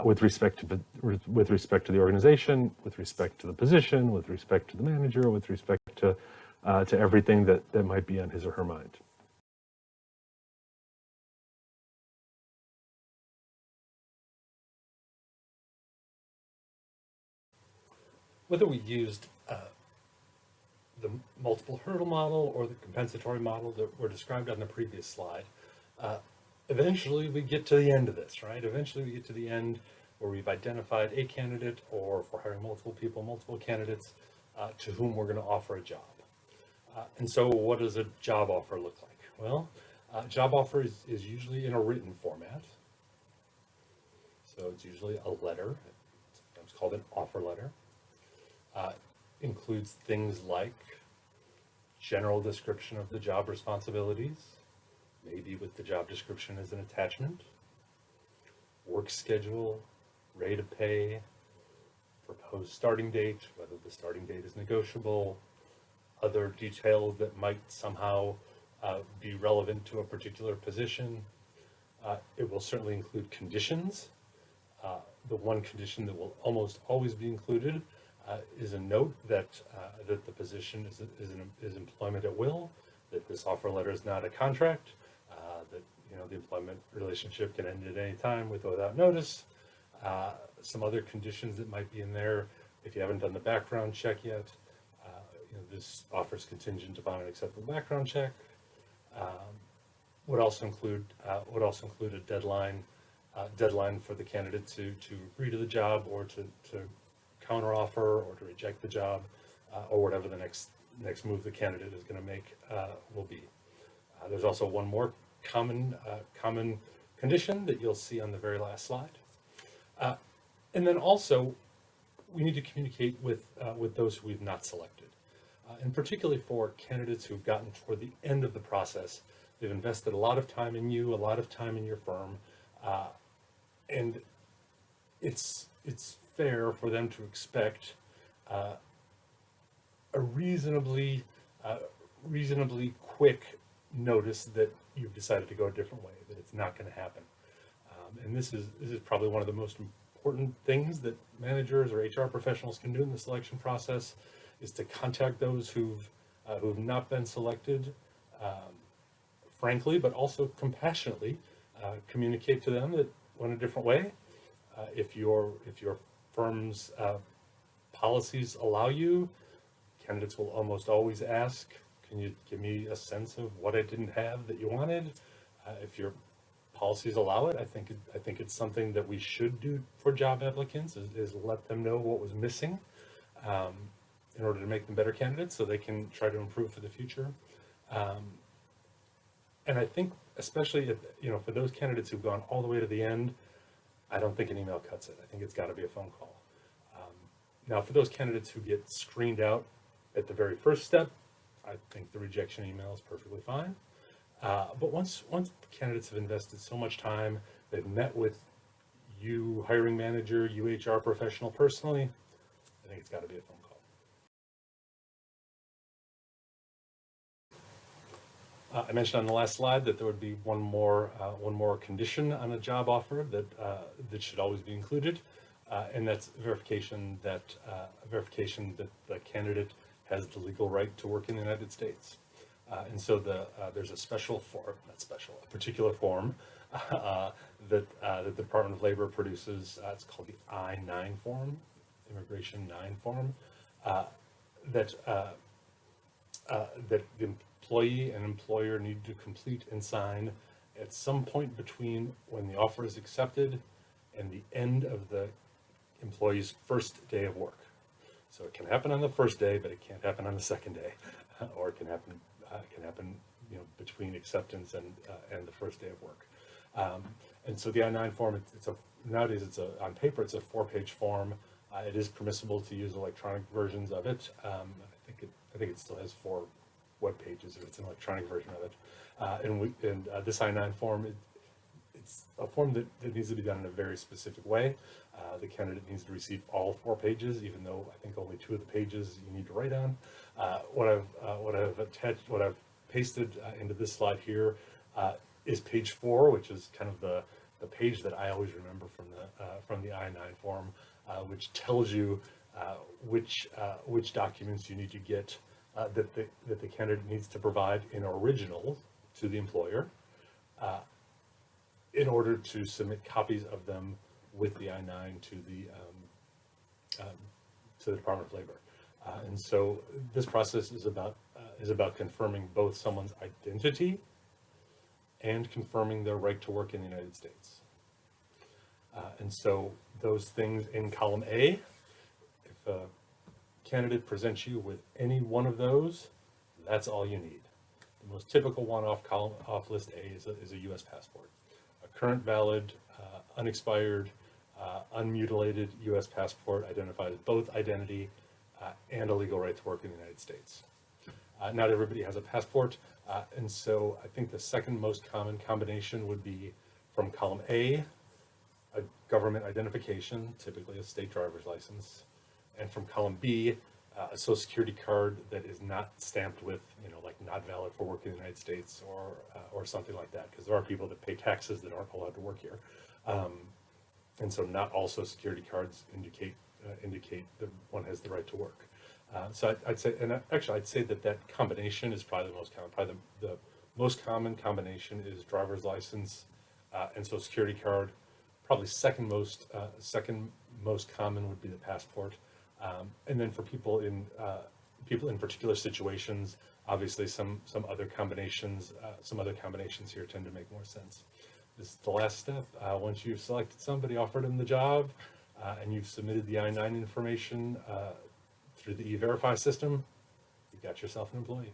with respect to the organization, with respect to the position, with respect to the manager, with respect to everything that might be on his or her mind. Whether we used the multiple hurdle model or the compensatory model that were described on the previous slide, eventually we get to the end of this, right? Eventually we get to the end where we've identified a candidate, or if we're hiring multiple people, multiple candidates to whom we're going to offer a job. And so what does a job offer look like? Well, job offer is usually in a written format. So it's usually a letter, sometimes called an offer letter. Includes things like general description of the job responsibilities, maybe with the job description as an attachment, work schedule, rate of pay, proposed starting date, whether the starting date is negotiable, other details that might somehow be relevant to a particular position. It will certainly include conditions. The one condition that will almost always be included is a note that that the position is employment at will, that this offer letter is not a contract, that the employment relationship can end at any time with or without notice. Some other conditions that might be in there, if you haven't done the background check yet, this offer is contingent upon an acceptable background check. Would also include a deadline for the candidate to agree to the job, or to counteroffer, or to reject the job, or whatever the next move the candidate is going to make will be. There's also one more common condition that you'll see on the very last slide, and then also we need to communicate with those who we've not selected, and particularly for candidates who've gotten toward the end of the process. They've invested a lot of time in you, a lot of time in your firm, and it's fair for them to expect a reasonably quick notice that you've decided to go a different way, that it's not going to happen. And this is probably one of the most important things that managers or HR professionals can do in the selection process, is to contact those who've not been selected, frankly, but also compassionately, communicate to them that went a different way. If your firm's policies allow you, candidates will almost always ask, can you give me a sense of what I didn't have that you wanted? If your policies allow it, I think it's something that we should do for job applicants, is let them know what was missing, in order to make them better candidates, so they can try to improve for the future. And I think, especially for those candidates who've gone all the way to the end, I don't think an email cuts it. I think it's got to be a phone call. Now, for those candidates who get screened out at the very first step, I think the rejection email is perfectly fine. But once candidates have invested so much time, they've met with you, hiring manager, you HR professional personally, I think it's got to be a phone call. I mentioned on the last slide that there would be one more condition on a job offer that should always be included, and that's verification that the candidate has the legal right to work in the United States. And so there's a particular form that the Department of Labor produces. It's called the I-9 form, Immigration 9 form, that the employee and employer need to complete and sign at some point between when the offer is accepted and the end of the employee's first day of work. So it can happen on the first day, but it can't happen on the second day, or it can happen between acceptance and the first day of work. And so the I-9 form, nowadays on paper it's a 4-page form. It is permissible to use electronic versions of it. I think it still has 4 web pages if it's an electronic version of it. And this I-9 form, it's a form that needs to be done in a very specific way. The candidate needs to receive all 4 pages, even though I think only 2 of the pages you need to write on. What I've pasted into this slide here is page 4, which is kind of the page that I always remember from the I-9 form, which tells you which documents you need to get that the candidate needs to provide in original to the employer, in order to submit copies of them with the I-9 to the Department of Labor. And so this process is about confirming both someone's identity and confirming their right to work in the United States. And so those things in column A, if a candidate presents you with any one of those, that's all you need. The most typical one off list A is a U.S. passport. A current, valid, unexpired, unmutilated U.S. passport identifies both identity and a legal right to work in the United States. Not everybody has a passport, and so I think the second most common combination would be from column A, a government identification, typically a state driver's license, and from column B, a social security card that is not stamped with, like not valid for work in the United States or something like that, because there are people that pay taxes that aren't allowed to work here. And so not all social security cards indicate that one has the right to work. So I'd say, and actually I'd say that that combination is probably the most common. Probably the most common combination is driver's license and social security card. Probably second most common would be the passport. And then for people in particular situations, obviously some other combinations here tend to make more sense. This is the last step. Once you've selected somebody, offered them the job, and you've submitted the I-9 information through the E-Verify system, you've got yourself an employee.